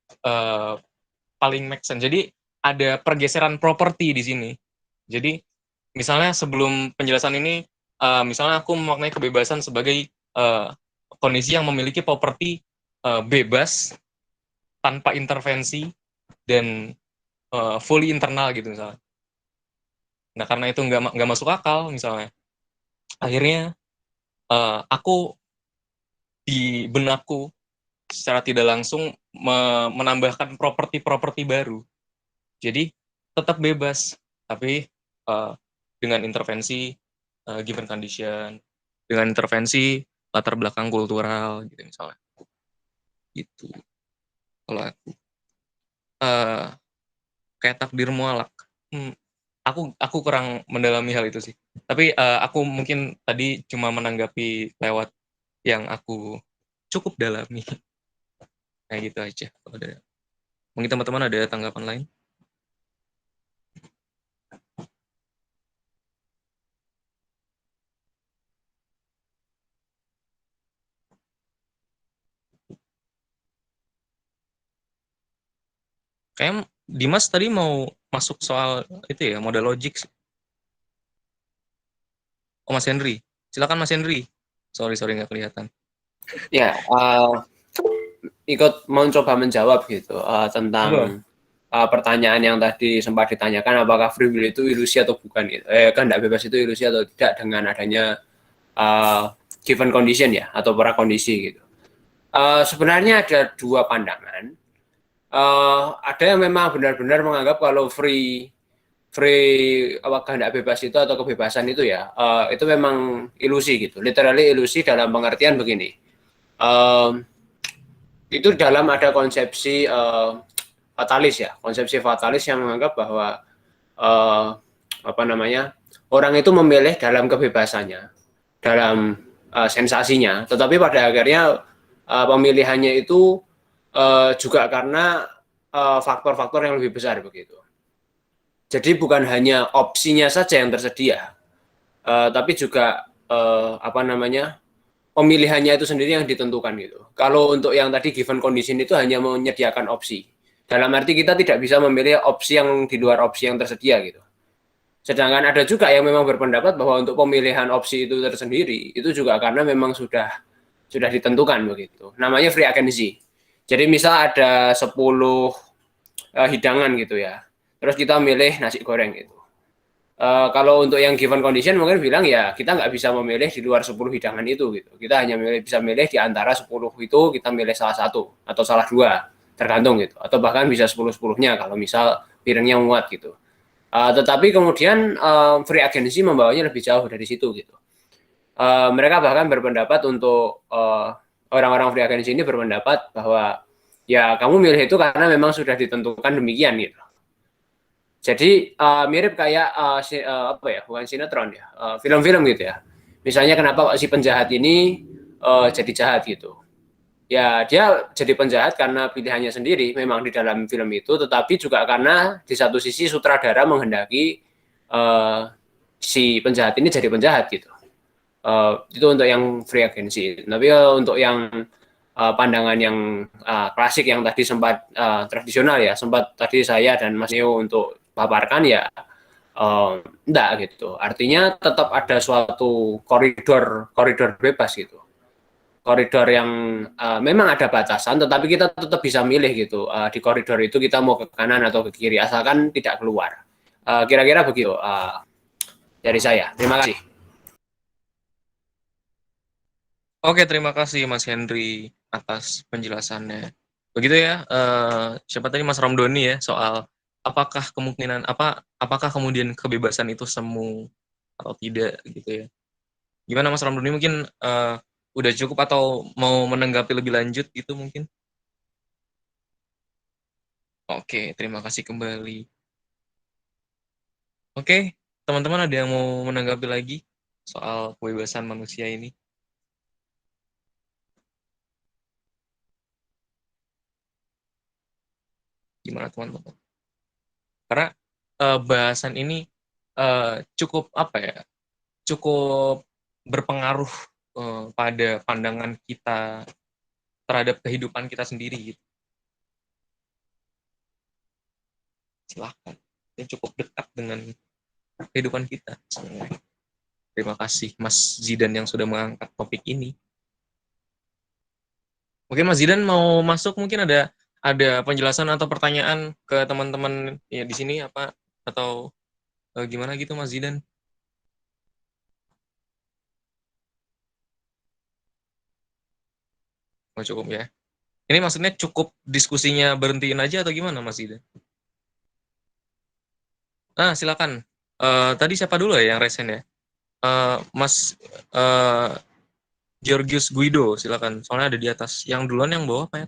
paling make sense. Jadi ada pergeseran properti di sini. Jadi misalnya sebelum penjelasan ini, misalnya aku memaknai kebebasan sebagai kondisi yang memiliki properti bebas tanpa intervensi dan fully internal gitu misalnya. Nah karena itu nggak masuk akal misalnya, akhirnya aku di benakku secara tidak langsung menambahkan properti-properti baru. Jadi tetap bebas, tapi dengan intervensi given condition, dengan intervensi latar belakang kultural gitu misalnya. Gitu. Kalau aku kayak takdir mualak. Aku kurang mendalami hal itu sih. Tapi aku mungkin tadi cuma menanggapi lewat yang aku cukup dalami. Kayak gitu aja. Mungkin teman-teman ada tanggapan lain? Kayak Dimas tadi mau masuk soal itu ya, model logik. Oh, Mas Henry. Silakan Mas Henry. Sorry nggak kelihatan. Ya, ikut mencoba menjawab gitu tentang pertanyaan yang tadi sempat ditanyakan, apakah free will itu ilusi atau bukan gitu. Kehendak bebas itu ilusi atau tidak dengan adanya given condition ya, atau prakondisi gitu. Sebenarnya ada dua pandangan. Ada yang memang benar-benar menganggap kalau free kehendak bebas itu atau kebebasan itu ya itu memang ilusi gitu, literally ilusi dalam pengertian begini, itu dalam ada konsepsi fatalis ya, konsepsi fatalis yang menganggap bahwa orang itu memilih dalam kebebasannya, dalam sensasinya, tetapi pada akhirnya pemilihannya itu juga karena faktor-faktor yang lebih besar begitu. Jadi bukan hanya opsinya saja yang tersedia, tapi juga pemilihannya itu sendiri yang ditentukan gitu. Kalau untuk yang tadi given condition itu hanya menyediakan opsi. Dalam arti kita tidak bisa memilih opsi yang di luar opsi yang tersedia gitu. Sedangkan ada juga yang memang berpendapat bahwa untuk pemilihan opsi itu tersendiri itu juga karena memang sudah ditentukan begitu. Namanya free agency. Jadi misal ada 10 hidangan gitu ya. Terus kita milih nasi goreng gitu. Kalau untuk yang given condition mungkin bilang ya kita nggak bisa memilih di luar 10 hidangan itu gitu. Kita hanya bisa milih di antara 10 itu kita milih salah satu atau salah dua tergantung gitu. Atau bahkan bisa 10-10-nya kalau misal piringnya muat gitu. Tetapi kemudian free agency membawanya lebih jauh dari situ gitu. Mereka bahkan berpendapat untuk orang-orang free agency ini berpendapat bahwa ya kamu milih itu karena memang sudah ditentukan demikian gitu. Jadi mirip kayak bukan sinetron ya, film-film gitu ya. Misalnya kenapa si penjahat ini jadi jahat gitu. Ya dia jadi penjahat karena pilihannya sendiri memang di dalam film itu, tetapi juga karena di satu sisi sutradara menghendaki si penjahat ini jadi penjahat gitu. Itu untuk yang free agency. Tapi untuk yang pandangan yang klasik yang tadi sempat tradisional ya, sempat tadi saya dan Mas Neo untuk paparkan ya enggak gitu. Artinya tetap ada suatu koridor bebas gitu. Koridor yang memang ada batasan, tetapi kita tetap bisa milih gitu. Di koridor itu kita mau ke kanan atau ke kiri, asalkan tidak keluar. Kira-kira begitu dari saya. Terima kasih. Oke, terima kasih Mas Henry atas penjelasannya. Begitu ya, siapa tadi Mas Ramdhani ya soal apakah kemudian kebebasan itu semu atau tidak gitu ya. Gimana Mas Ramdhani, mungkin udah cukup atau mau menanggapi lebih lanjut gitu mungkin? Oke, terima kasih kembali. Oke, teman-teman ada yang mau menanggapi lagi soal kebebasan manusia ini? Gimana teman-teman? Karena bahasan ini cukup cukup berpengaruh pada pandangan kita terhadap kehidupan kita sendiri gitu. Silahkan, ini cukup dekat dengan kehidupan kita sebenarnya. Terima kasih Mas Zidan yang sudah mengangkat topik ini. Mungkin Mas Zidan mau masuk, mungkin ada penjelasan atau pertanyaan ke teman-teman ya di sini apa atau gimana gitu Mas Zidan? Oh, cukup ya. Ini maksudnya cukup diskusinya berhentiin aja atau gimana Mas Zidan? Nah, silakan. Tadi siapa dulu ya yang resen ya? Mas Georgius Guido, silakan. Soalnya ada di atas. Yang duluan yang bawah apa ya?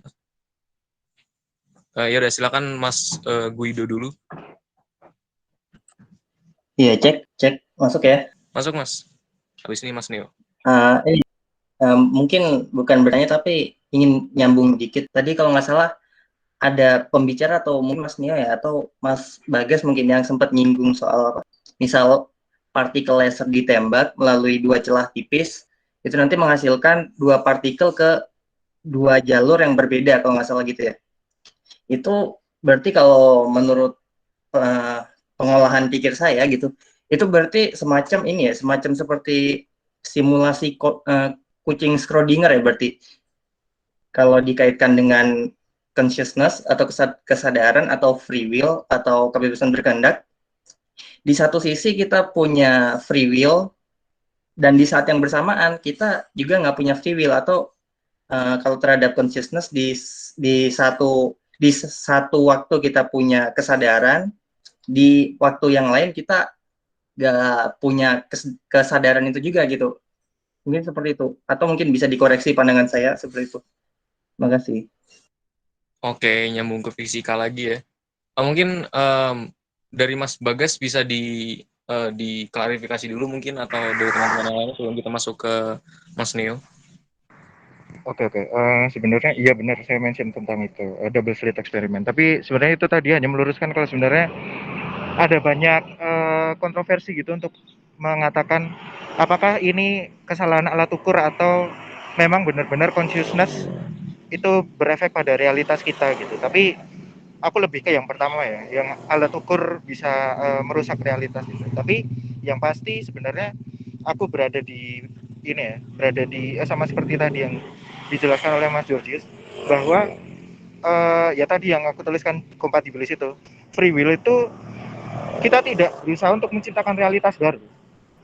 Ya udah, silakan Mas Guido dulu. Iya, cek masuk ya. Masuk Mas. Habis ini Mas Neo. Mungkin bukan bertanya tapi ingin nyambung dikit. Tadi kalau nggak salah ada pembicara atau mungkin Mas Neo ya atau Mas Bagas mungkin yang sempat nyinggung soal apa? Misal partikel laser ditembak melalui dua celah tipis itu nanti menghasilkan dua partikel ke dua jalur yang berbeda kalau nggak salah gitu ya. Itu berarti kalau menurut pengolahan pikir saya gitu, itu berarti semacam ini ya, semacam seperti simulasi kucing Schrödinger ya berarti. Kalau dikaitkan dengan consciousness atau kesadaran atau free will atau kebebasan berkehendak, di satu sisi kita punya free will dan di saat yang bersamaan kita juga nggak punya free will atau kalau terhadap consciousness di satu waktu kita punya kesadaran, di waktu yang lain kita nggak punya kesadaran itu juga gitu. Mungkin seperti itu atau mungkin bisa dikoreksi pandangan saya seperti itu. Terima kasih. Oke, nyambung ke fisika lagi ya. Mungkin dari Mas Bagas bisa diklarifikasi dulu mungkin atau dari teman-teman yang lain sebelum kita masuk ke Mas Neo. Oke, oke. Sebenarnya iya benar saya mention tentang itu, double slit eksperimen. Tapi sebenarnya itu tadi hanya meluruskan kalau sebenarnya ada banyak kontroversi gitu untuk mengatakan apakah ini kesalahan alat ukur atau memang benar-benar consciousness itu berefek pada realitas kita gitu. Tapi aku lebih ke yang pertama ya, yang alat ukur bisa merusak realitas itu. Tapi yang pasti sebenarnya aku berada di ini ya, berada di sama seperti tadi yang dijelaskan oleh Mas Georgius bahwa ya tadi yang aku tuliskan kompatibilis itu free will itu kita tidak berusaha untuk menciptakan realitas baru,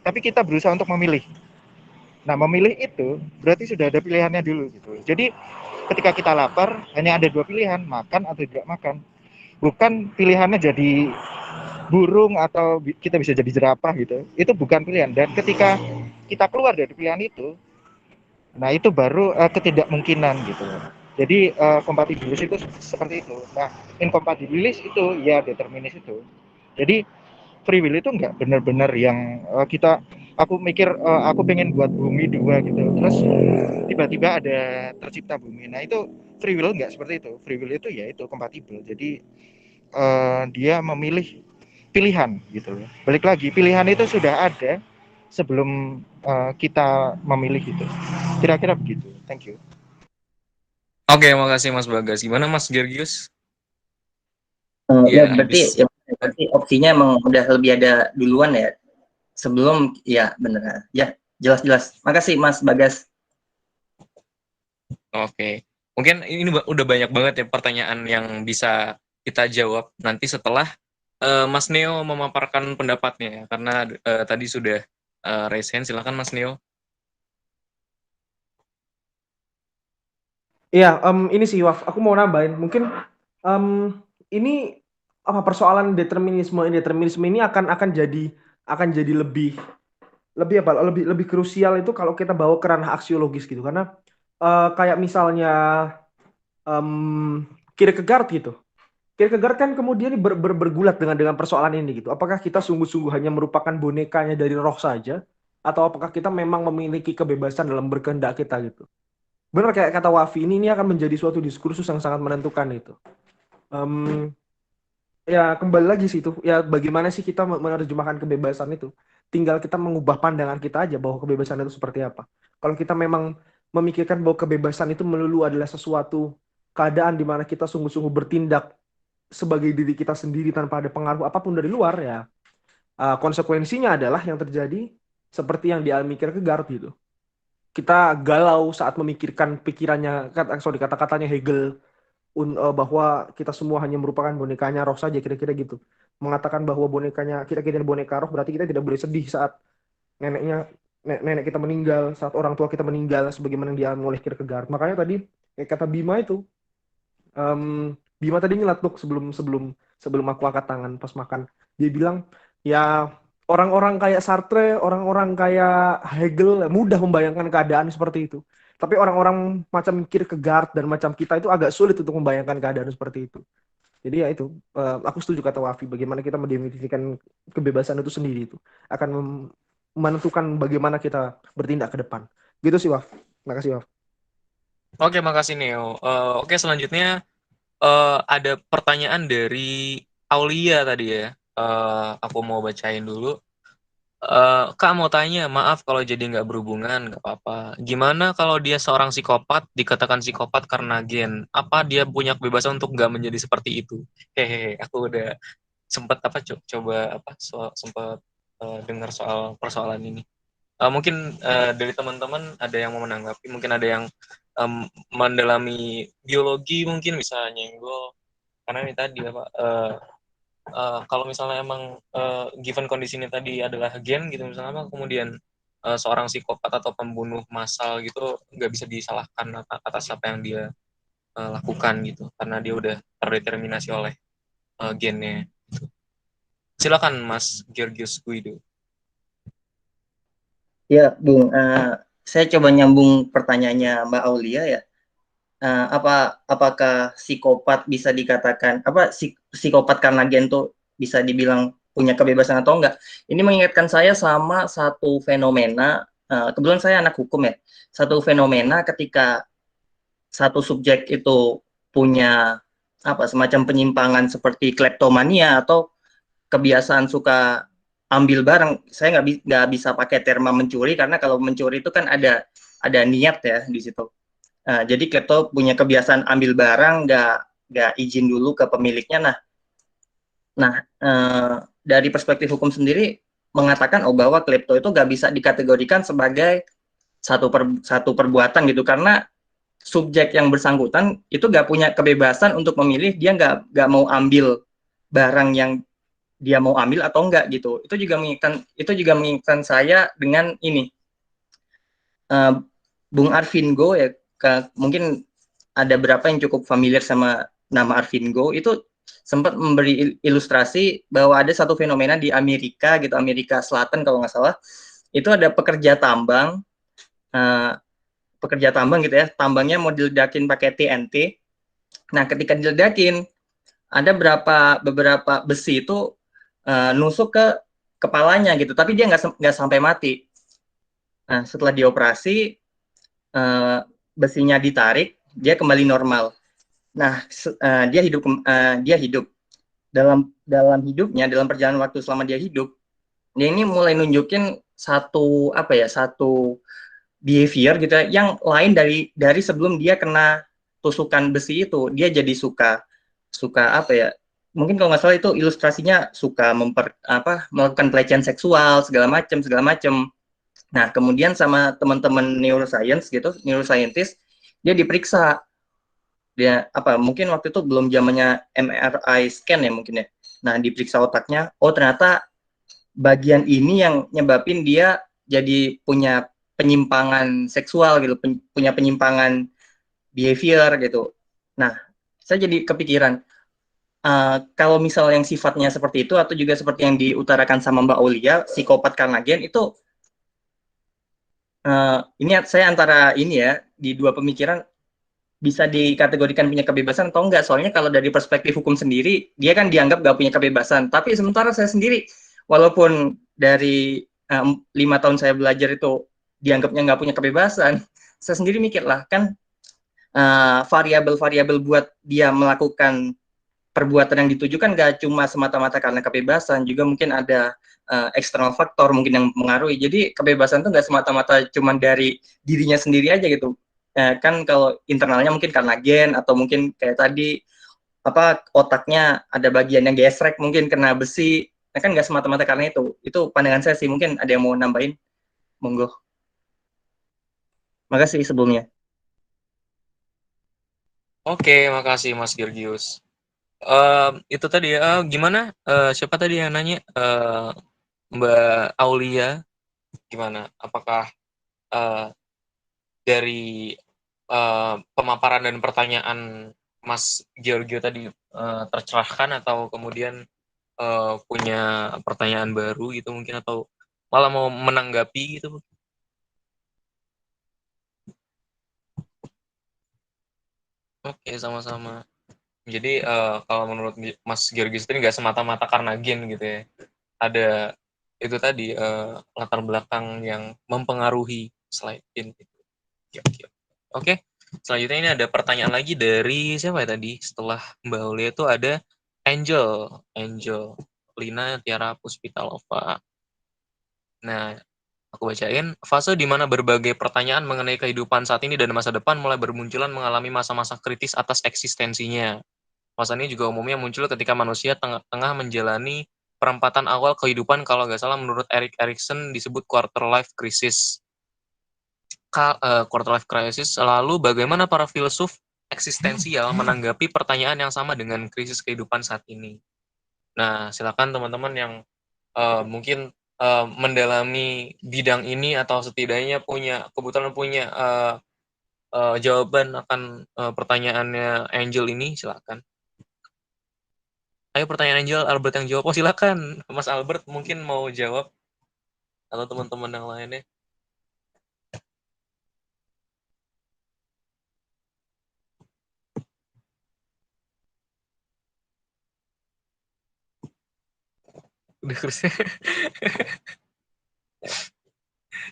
tapi kita berusaha untuk memilih. Nah, memilih itu berarti sudah ada pilihannya dulu gitu. Jadi ketika kita lapar hanya ada dua pilihan, makan atau tidak makan. Bukan pilihannya jadi burung atau kita bisa jadi jerapah gitu. Itu bukan pilihan. Dan ketika kita keluar dari pilihan itu, nah itu baru ketidakmungkinan gitu. Jadi kompatibilis itu seperti itu. Nah, inkompatibilis itu ya determinis itu. Jadi free will itu enggak benar-benar yang aku mikir aku pengen buat bumi dua gitu. Terus tiba-tiba ada tercipta bumi. Nah, itu free will enggak seperti itu. Free will itu ya itu kompatibel. Jadi dia memilih pilihan gitu loh. Balik lagi, pilihan itu sudah ada sebelum kita memilih itu. Kira-kira begitu. Thank you. Oke, makasih Mas Bagas. Gimana Mas Georgius? Ya Iya, berarti opsinya emang udah lebih ada duluan ya sebelum ya bener ya jelas. Makasih Mas Bagas. Oke. Mungkin ini udah banyak banget ya pertanyaan yang bisa kita jawab nanti setelah Mas Neo memaparkan pendapatnya ya. Karena tadi sudah raise hand. Silakan Mas Neo. Iya, ini sih Waf, aku mau nambahin. Mungkin ini apa persoalan determinisme ini akan jadi lebih krusial itu kalau kita bawa ke ranah aksiologis gitu. Karena kayak misalnya Kierkegaard gitu. Kierkegaard kan kemudian bergulat dengan persoalan ini gitu. Apakah kita sungguh-sungguh hanya merupakan bonekanya dari roh saja, atau apakah kita memang memiliki kebebasan dalam berkehendak kita gitu. Benar kayak kata Wafi, ini akan menjadi suatu diskursus yang sangat menentukan itu. Ya kembali lagi sih itu, ya bagaimana sih kita menerjemahkan kebebasan itu. Tinggal kita mengubah pandangan kita aja bahwa kebebasan itu seperti apa. Kalau kita memang memikirkan bahwa kebebasan itu melulu adalah sesuatu keadaan di mana kita sungguh-sungguh bertindak sebagai diri kita sendiri tanpa ada pengaruh apapun dari luar, ya konsekuensinya adalah yang terjadi seperti yang dialami Kierkegaard gitu. Kita galau saat memikirkan kata-katanya Hegel bahwa kita semua hanya merupakan bonekanya roh saja, kira-kira gitu. Mengatakan bahwa kita boneka roh, berarti kita tidak boleh sedih saat nenek kita meninggal, saat orang tua kita meninggal, sebagaimana yang dialami oleh Kierkegaard. Makanya tadi kata Bima itu, Bima tadi nyeletuk sebelum aku angkat tangan pas makan. Dia bilang, ya orang-orang kayak Sartre, orang-orang kayak Hegel mudah membayangkan keadaan seperti itu. Tapi orang-orang macam Kierkegaard dan macam kita itu agak sulit untuk membayangkan keadaan seperti itu. Jadi ya itu, aku setuju kata Wafi, bagaimana kita mendefinisikan kebebasan itu sendiri itu akan menentukan bagaimana kita bertindak ke depan. Gitu sih Waf. Makasih Waf. Oke, makasih Neo. Oke, selanjutnya ada pertanyaan dari Aulia tadi ya. Aku mau bacain dulu. Kak mau tanya, maaf kalau jadi nggak berhubungan, nggak apa-apa. Gimana kalau dia seorang psikopat, dikatakan psikopat karena gen? Apa dia punya kebebasan untuk nggak menjadi seperti itu? Hehehe, aku udah sempat coba sempat dengar soal persoalan ini. Mungkin dari teman-teman ada yang mau menanggapi, mungkin ada yang mendalami biologi mungkin bisa nyenggol, karena ini tadi apa kalau misalnya emang given kondisi ini tadi adalah gen gitu misalnya, kemudian seorang psikopat atau pembunuh massal gitu nggak bisa disalahkan atas apa yang dia lakukan gitu, karena dia udah terdeterminasi oleh gennya gitu. Silakan Mas Georgius Guido. Ya Bung, saya coba nyambung pertanyaannya Mbak Aulia ya. Apakah psikopat bisa dikatakan psikopat karena gen tuh bisa dibilang punya kebebasan atau enggak? Ini mengingatkan saya sama satu fenomena. Kebetulan saya anak hukum ya. Satu fenomena ketika satu subjek itu punya semacam penyimpangan seperti kleptomania atau kebiasaan suka ambil barang. Saya nggak bisa pakai terma mencuri karena kalau mencuri itu kan ada niat ya di situ. Jadi klepto punya kebiasaan ambil barang, nggak izin dulu ke pemiliknya. Nah, dari perspektif hukum sendiri mengatakan bahwa klepto itu nggak bisa dikategorikan sebagai satu perbuatan gitu, karena subjek yang bersangkutan itu nggak punya kebebasan untuk memilih dia nggak mau ambil barang yang dia mau ambil atau enggak gitu. Itu juga mengingatkan saya dengan ini, Bung Arvin Go ya, mungkin ada berapa yang cukup familiar sama nama Arvin Go, itu sempat memberi ilustrasi bahwa ada satu fenomena di Amerika gitu, Amerika Selatan kalau nggak salah, itu ada pekerja tambang gitu ya, tambangnya mau diledakin pakai TNT. Nah, ketika diledakin, ada beberapa besi itu nusuk ke kepalanya gitu, tapi dia nggak sampai mati. Nah, setelah dioperasi, besinya ditarik, dia kembali normal. Nah, dia hidup dalam hidupnya, dalam perjalanan waktu selama dia hidup, dia ini mulai nunjukin satu behavior gitu ya, yang lain dari sebelum dia kena tusukan besi itu. Dia jadi suka mungkin kalau nggak salah itu ilustrasinya suka melakukan pelecehan seksual segala macam. Nah, kemudian sama teman-teman neuroscientist, dia diperiksa. Dia mungkin waktu itu belum zamannya MRI scan ya mungkin ya. Nah, diperiksa otaknya, ternyata bagian ini yang nyebabin dia jadi punya penyimpangan seksual gitu, punya penyimpangan behavior gitu. Nah, saya jadi kepikiran, kalau misal yang sifatnya seperti itu atau juga seperti yang diutarakan sama Mbak Aulia, psikopat karena gen itu, ini saya antara ini ya, di dua pemikiran, bisa dikategorikan punya kebebasan atau enggak. Soalnya kalau dari perspektif hukum sendiri, dia kan dianggap nggak punya kebebasan. Tapi sementara saya sendiri, walaupun dari 5 tahun saya belajar itu dianggapnya nggak punya kebebasan, saya sendiri mikir lah, kan variabel-variabel buat dia melakukan perbuatan yang ditujukan nggak cuma semata-mata karena kebebasan, juga mungkin ada eksternal faktor mungkin yang mengaruhi. Jadi kebebasan itu nggak semata-mata cuma dari dirinya sendiri aja gitu. Kan kalau internalnya mungkin karena gen, atau mungkin kayak tadi otaknya ada bagian yang gesrek mungkin kena besi. Nah, kan nggak semata-mata karena itu. Itu pandangan saya sih. Mungkin ada yang mau nambahin, monggo. Makasih sebelumnya. Oke, makasih Mas Georgius. Itu tadi gimana? Siapa tadi yang nanya? Mbak Aulia, gimana? Apakah dari pemaparan dan pertanyaan Mas Giorgio tadi tercerahkan, atau kemudian punya pertanyaan baru gitu mungkin, atau malah mau menanggapi gitu? Oke, sama-sama. Jadi kalau menurut Mas Georgius ini nggak semata-mata karena gen gitu ya. Ada itu tadi latar belakang yang mempengaruhi selain gen gitu. Oke. Selanjutnya ini ada pertanyaan lagi dari siapa ya tadi? Setelah Mbak Aulia itu ada Angel Lina Tiara Puspitalova. Nah, aku bacain. Fase di mana berbagai pertanyaan mengenai kehidupan saat ini dan masa depan mulai bermunculan mengalami masa-masa kritis atas eksistensinya. Masa ini juga umumnya muncul ketika manusia tengah menjalani perempatan awal kehidupan, kalau nggak salah menurut Erik Erikson disebut quarter life crisis. Quarter life crisis. Lalu bagaimana para filsuf eksistensial menanggapi pertanyaan yang sama dengan krisis kehidupan saat ini? Nah, silakan teman-teman yang mungkin mendalami bidang ini atau setidaknya kebetulan punya jawaban akan pertanyaannya Angel ini, silakan. Ayo, pertanyaan Angel, Albert yang jawab. Silakan Mas Albert mungkin mau jawab, atau teman-teman yang lainnya. Udah kursi.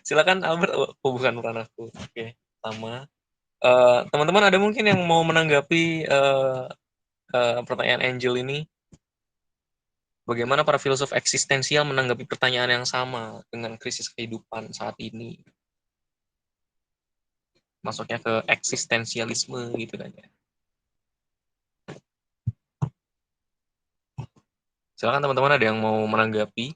Silakan Albert. Bukan ranahku. Oke, sama. Teman-teman ada mungkin yang mau menanggapi pertanyaan Angel ini? Bagaimana para filsuf eksistensial menanggapi pertanyaan yang sama dengan krisis kehidupan saat ini? Masuknya ke eksistensialisme gitu kan ya. Silakan teman-teman, ada yang mau menanggapi?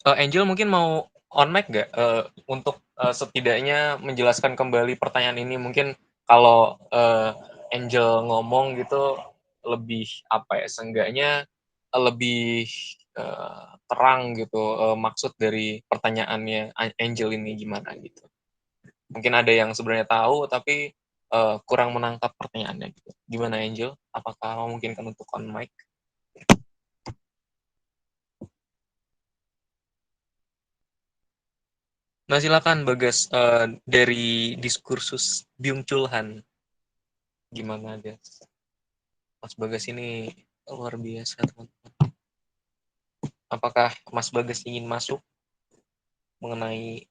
Angel mungkin mau on mic nggak untuk setidaknya menjelaskan kembali pertanyaan ini. Mungkin kalau Angel ngomong gitu lebih apa ya, seenggaknya lebih terang gitu maksud dari pertanyaannya Angel ini gimana gitu. Mungkin ada yang sebenarnya tahu tapi kurang menangkap pertanyaannya gitu. Gimana Angel? Apakah memungkinkan untuk on mic? Nah, silakan Bagas, dari diskursus Byung-Chul Han. Gimana, guys? Mas Bagas ini luar biasa, teman-teman. Apakah Mas Bagas ingin masuk mengenai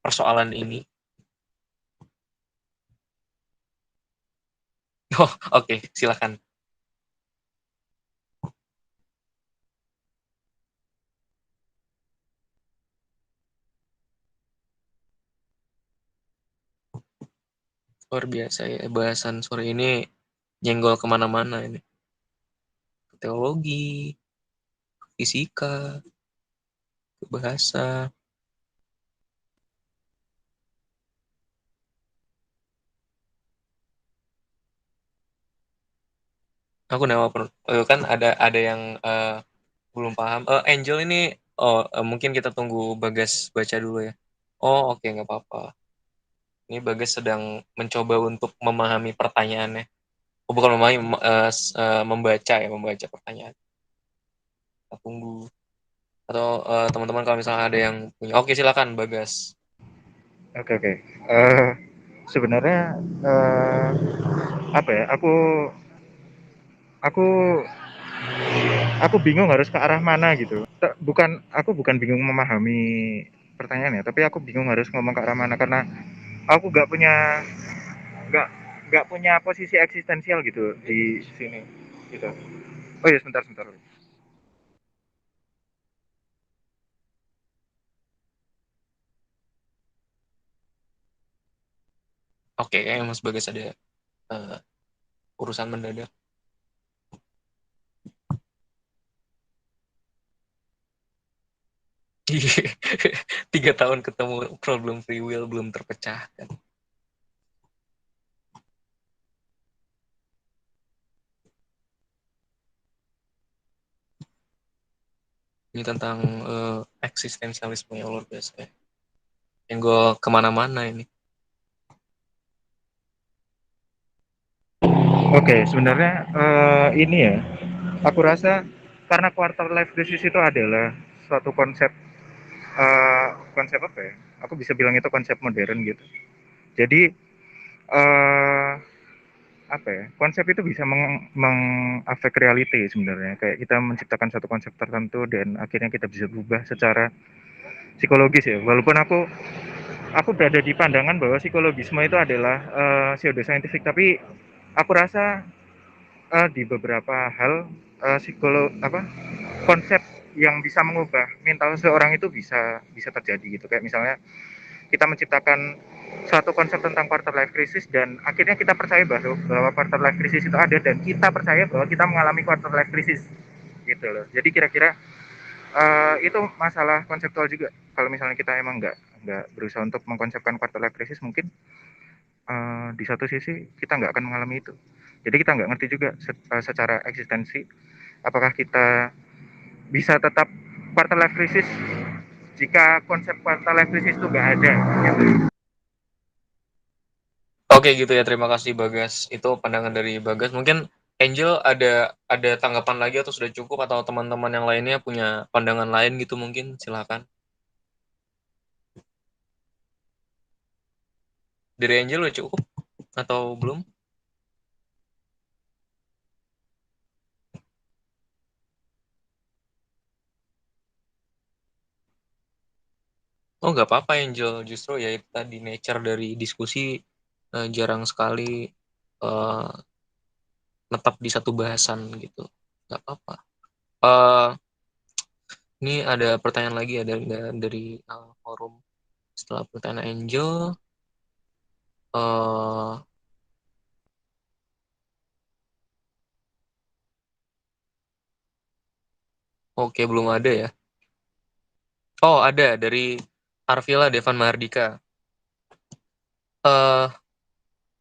persoalan ini? Oh, oke, silakan. Luar biasa ya, bahasan sore ini nyenggol kemana-mana ini. Teologi, fisika, bahasa. Aku kan ada yang belum paham. Angel ini, mungkin kita tunggu Bagas baca dulu ya. Oh, oke, nggak apa-apa. Ini Bagas sedang mencoba untuk memahami pertanyaannya. Oh, bukan memahami, membaca pertanyaan. Kita tunggu. Atau teman-teman kalau misalnya ada yang punya. Oke, silakan Bagas. Oke. Sebenarnya apa ya? Aku aku bingung harus ke arah mana gitu. Aku bukan bingung memahami pertanyaannya, tapi aku bingung harus ngomong ke arah mana karena aku nggak nggak punya posisi eksistensial gitu di sini gitu. Oh iya, sebentar. Oke, kayaknya Mas Bagas ada urusan mendadak. Iya. 3 tahun ketemu problem free will belum terpecahkan. Ini tentang eksistensialisme yang luar biasa ya. Yang gue kemana-mana ini. Oke, sebenarnya ini ya, aku rasa karena quarter life crisis itu adalah suatu konsep apa ya? Aku bisa bilang itu konsep modern gitu. Jadi eh apa ya? Konsep itu bisa mengafek reality sebenarnya. Kayak kita menciptakan satu konsep tertentu dan akhirnya kita bisa berubah secara psikologis ya. Walaupun aku berada di pandangan bahwa psikologisme itu adalah pseudoscientific, tapi aku rasa di beberapa hal konsep yang bisa mengubah mental seseorang itu bisa bisa terjadi gitu. Kayak misalnya kita menciptakan suatu konsep tentang quarter life crisis dan akhirnya kita percaya bahwa quarter life crisis itu ada dan kita percaya bahwa kita mengalami quarter life crisis gitu loh. Jadi kira-kira itu masalah konseptual juga. Kalau misalnya kita emang nggak berusaha untuk mengkonsepkan quarter life crisis, mungkin di satu sisi kita nggak akan mengalami itu. Jadi kita nggak ngerti juga secara eksistensi apakah kita bisa tetap quarter life crisis jika konsep quarter life crisis itu nggak ada. Gitu. Oke gitu ya, terima kasih Bagas. Itu pandangan dari Bagas. Mungkin Angel ada tanggapan lagi atau sudah cukup, atau teman-teman yang lainnya punya pandangan lain gitu, mungkin silakan. Dari Angel udah cukup atau belum? Oh, nggak apa-apa Angel, justru ya itu tadi nature dari diskusi, jarang sekali eh, netap di satu bahasan gitu, nggak apa-apa. Eh, ini ada pertanyaan lagi, ada dari forum setelah pertanyaan Angel. eh oke, belum ada ya. Oh, ada dari Arvila Devan Mahardika. eh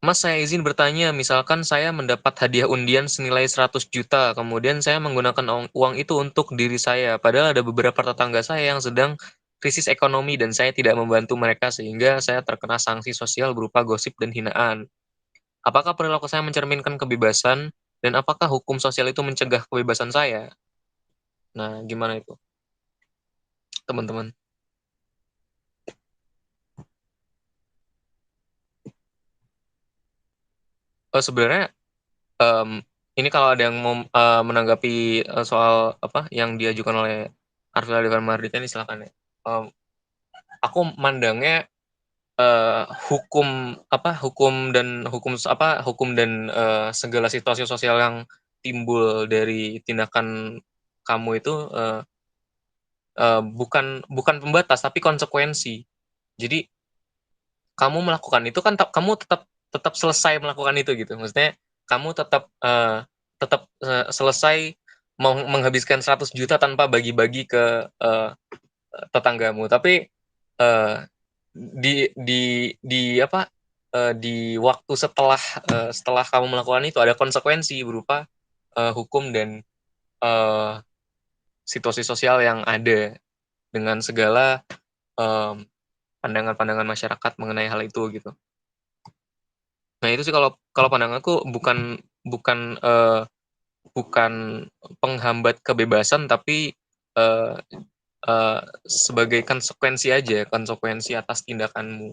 Mas, saya izin bertanya, misalkan saya mendapat hadiah undian senilai 100 juta, kemudian saya menggunakan uang itu untuk diri saya, padahal ada beberapa tetangga saya yang sedang krisis ekonomi dan saya tidak membantu mereka sehingga saya terkena sanksi sosial berupa gosip dan hinaan. Apakah perilaku saya mencerminkan kebebasan dan apakah hukum sosial itu mencegah kebebasan saya? Nah, gimana itu, teman-teman? Sebenarnya em, ini kalau ada yang mau menanggapi soal apa yang diajukan oleh Arvila Dewan Mardika ini silakan ya. Em, aku mandangnya hukum dan segala situasi sosial yang timbul dari tindakan kamu itu bukan bukan pembatas tapi konsekuensi. Jadi kamu melakukan itu kan kamu tetap tetap selesai melakukan itu gitu. Maksudnya kamu tetap selesai mau menghabiskan 100 juta tanpa bagi-bagi ke tetanggamu. Tapi eh, di apa di waktu setelah kamu melakukan itu ada konsekuensi berupa hukum dan eh, situasi sosial yang ada dengan segala em, pandangan-pandangan masyarakat mengenai hal itu gitu. Nah, itu sih kalau kalau pandanganku bukan bukan eh, bukan penghambat kebebasan tapi eh, eh, sebagai konsekuensi aja, konsekuensi atas tindakanmu.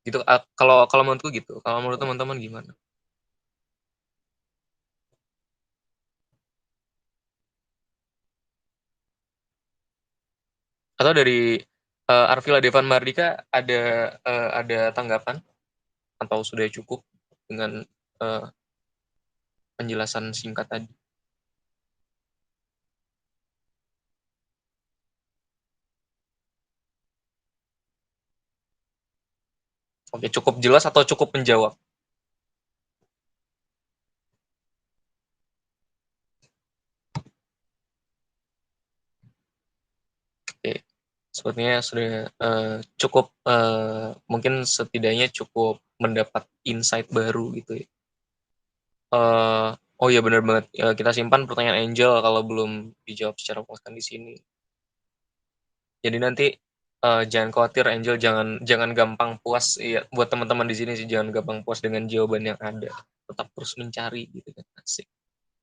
Gitu. Kalau kalau menurutku gitu. Kalau menurut teman-teman gimana? Atau dari Arvila Devan Mardika ada tanggapan atau sudah cukup dengan eh, penjelasan singkat tadi? Oke, cukup jelas atau cukup menjawab? Oke, sepertinya sudah cukup mungkin setidaknya cukup mendapat insight baru gitu ya. Oh iya benar banget. Kita simpan pertanyaan Angel kalau belum dijawab secara puaskan di sini. Jadi nanti jangan khawatir Angel, jangan jangan gampang puas ya, buat teman-teman di sini sih jangan gampang puas dengan jawaban yang ada. Tetap terus mencari gitu kan. Asik.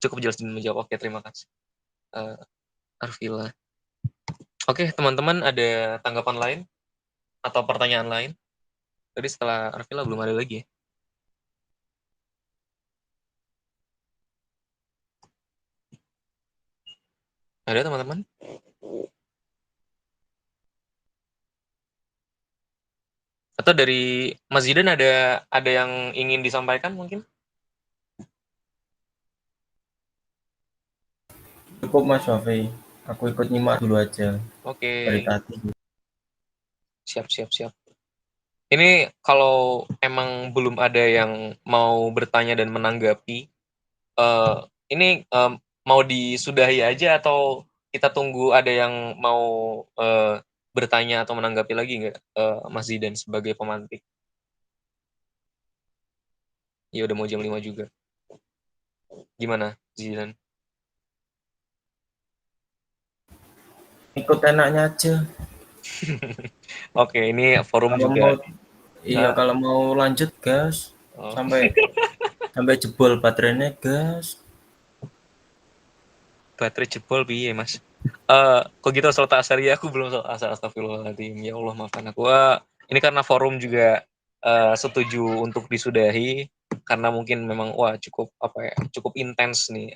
Cukup jelas dan menjawab. Oke, terima kasih. Eh, Arvila. Oke, teman-teman ada tanggapan lain atau pertanyaan lain? Tadi setelah Arvila belum ada lagi ya? Ada teman-teman? Atau dari Mas Zidan ada yang ingin disampaikan mungkin? Cukup Mas Wafi, aku ikut nyimak dulu aja dari Oke, tadi. siap siap siap. Ini kalau emang belum ada yang mau bertanya dan menanggapi, eh, ini mau disudahi aja atau kita tunggu ada yang mau bertanya atau menanggapi lagi nggak, Mas Zidan sebagai pemantik? Ya udah mau jam 5 juga. Gimana, Zidan? Ikut enaknya aja. Oke, ini forum Kalau juga. mau iya Ah, kalau mau lanjut gas oh. sampai sampai jebol baterainya gas. Baterai jebol piye, Mas? Kok gitu sholat asar ya? Aku belum sholat asar, astagfirullahaladzim. Ya Allah, maafkan aku. Ini karena forum juga setuju untuk disudahi karena mungkin memang cukup apa ya, cukup intens nih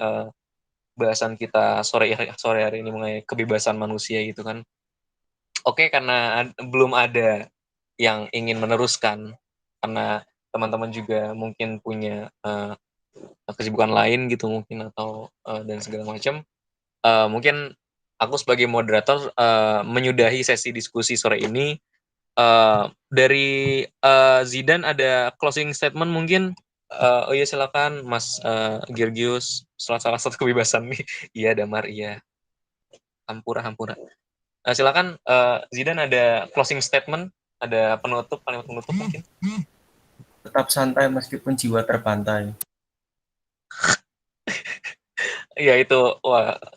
bahasan kita sore hari ini mengenai kebebasan manusia gitu kan. Oke, karena belum ada yang ingin meneruskan, karena teman-teman juga mungkin punya kesibukan lain gitu mungkin, atau dan segala macam. Mungkin aku sebagai moderator menyudahi sesi diskusi sore ini. Dari Zidan ada closing statement mungkin. Oh iya, silakan Mas Georgius, salah satu kebebasan nih. Iya, Damar, iya. Hampura, hampura. Silakan Zidan, ada closing statement, ada penutup, kalimat penutup mungkin. Tetap santai meskipun jiwa terbantai. Iya, itu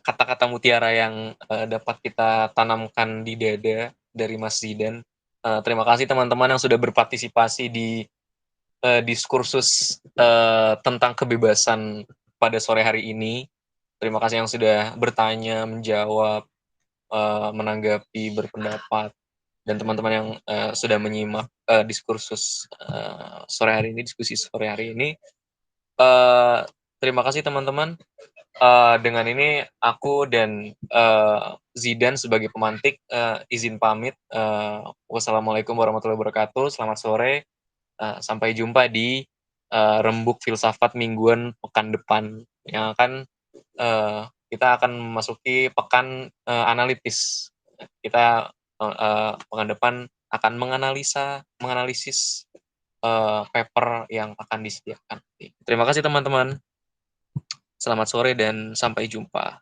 kata-kata mutiara yang dapat kita tanamkan di dada dari Mas Zidan. Terima kasih teman-teman yang sudah berpartisipasi di diskursus tentang kebebasan pada sore hari ini. Terima kasih yang sudah bertanya, menjawab, menanggapi, berpendapat, dan teman-teman yang sudah menyimak diskursus sore hari ini, diskusi sore hari ini. Terima kasih teman-teman. Dengan ini aku dan Zidan sebagai pemantik izin pamit. Wassalamualaikum warahmatullahi wabarakatuh. Selamat sore. Sampai jumpa di Rembuk Filsafat mingguan pekan depan yang akan kita akan memasuki pekan analitis. Kita pekan depan akan menganalisis paper yang akan disediakan. Terima kasih teman-teman. Selamat sore dan sampai jumpa.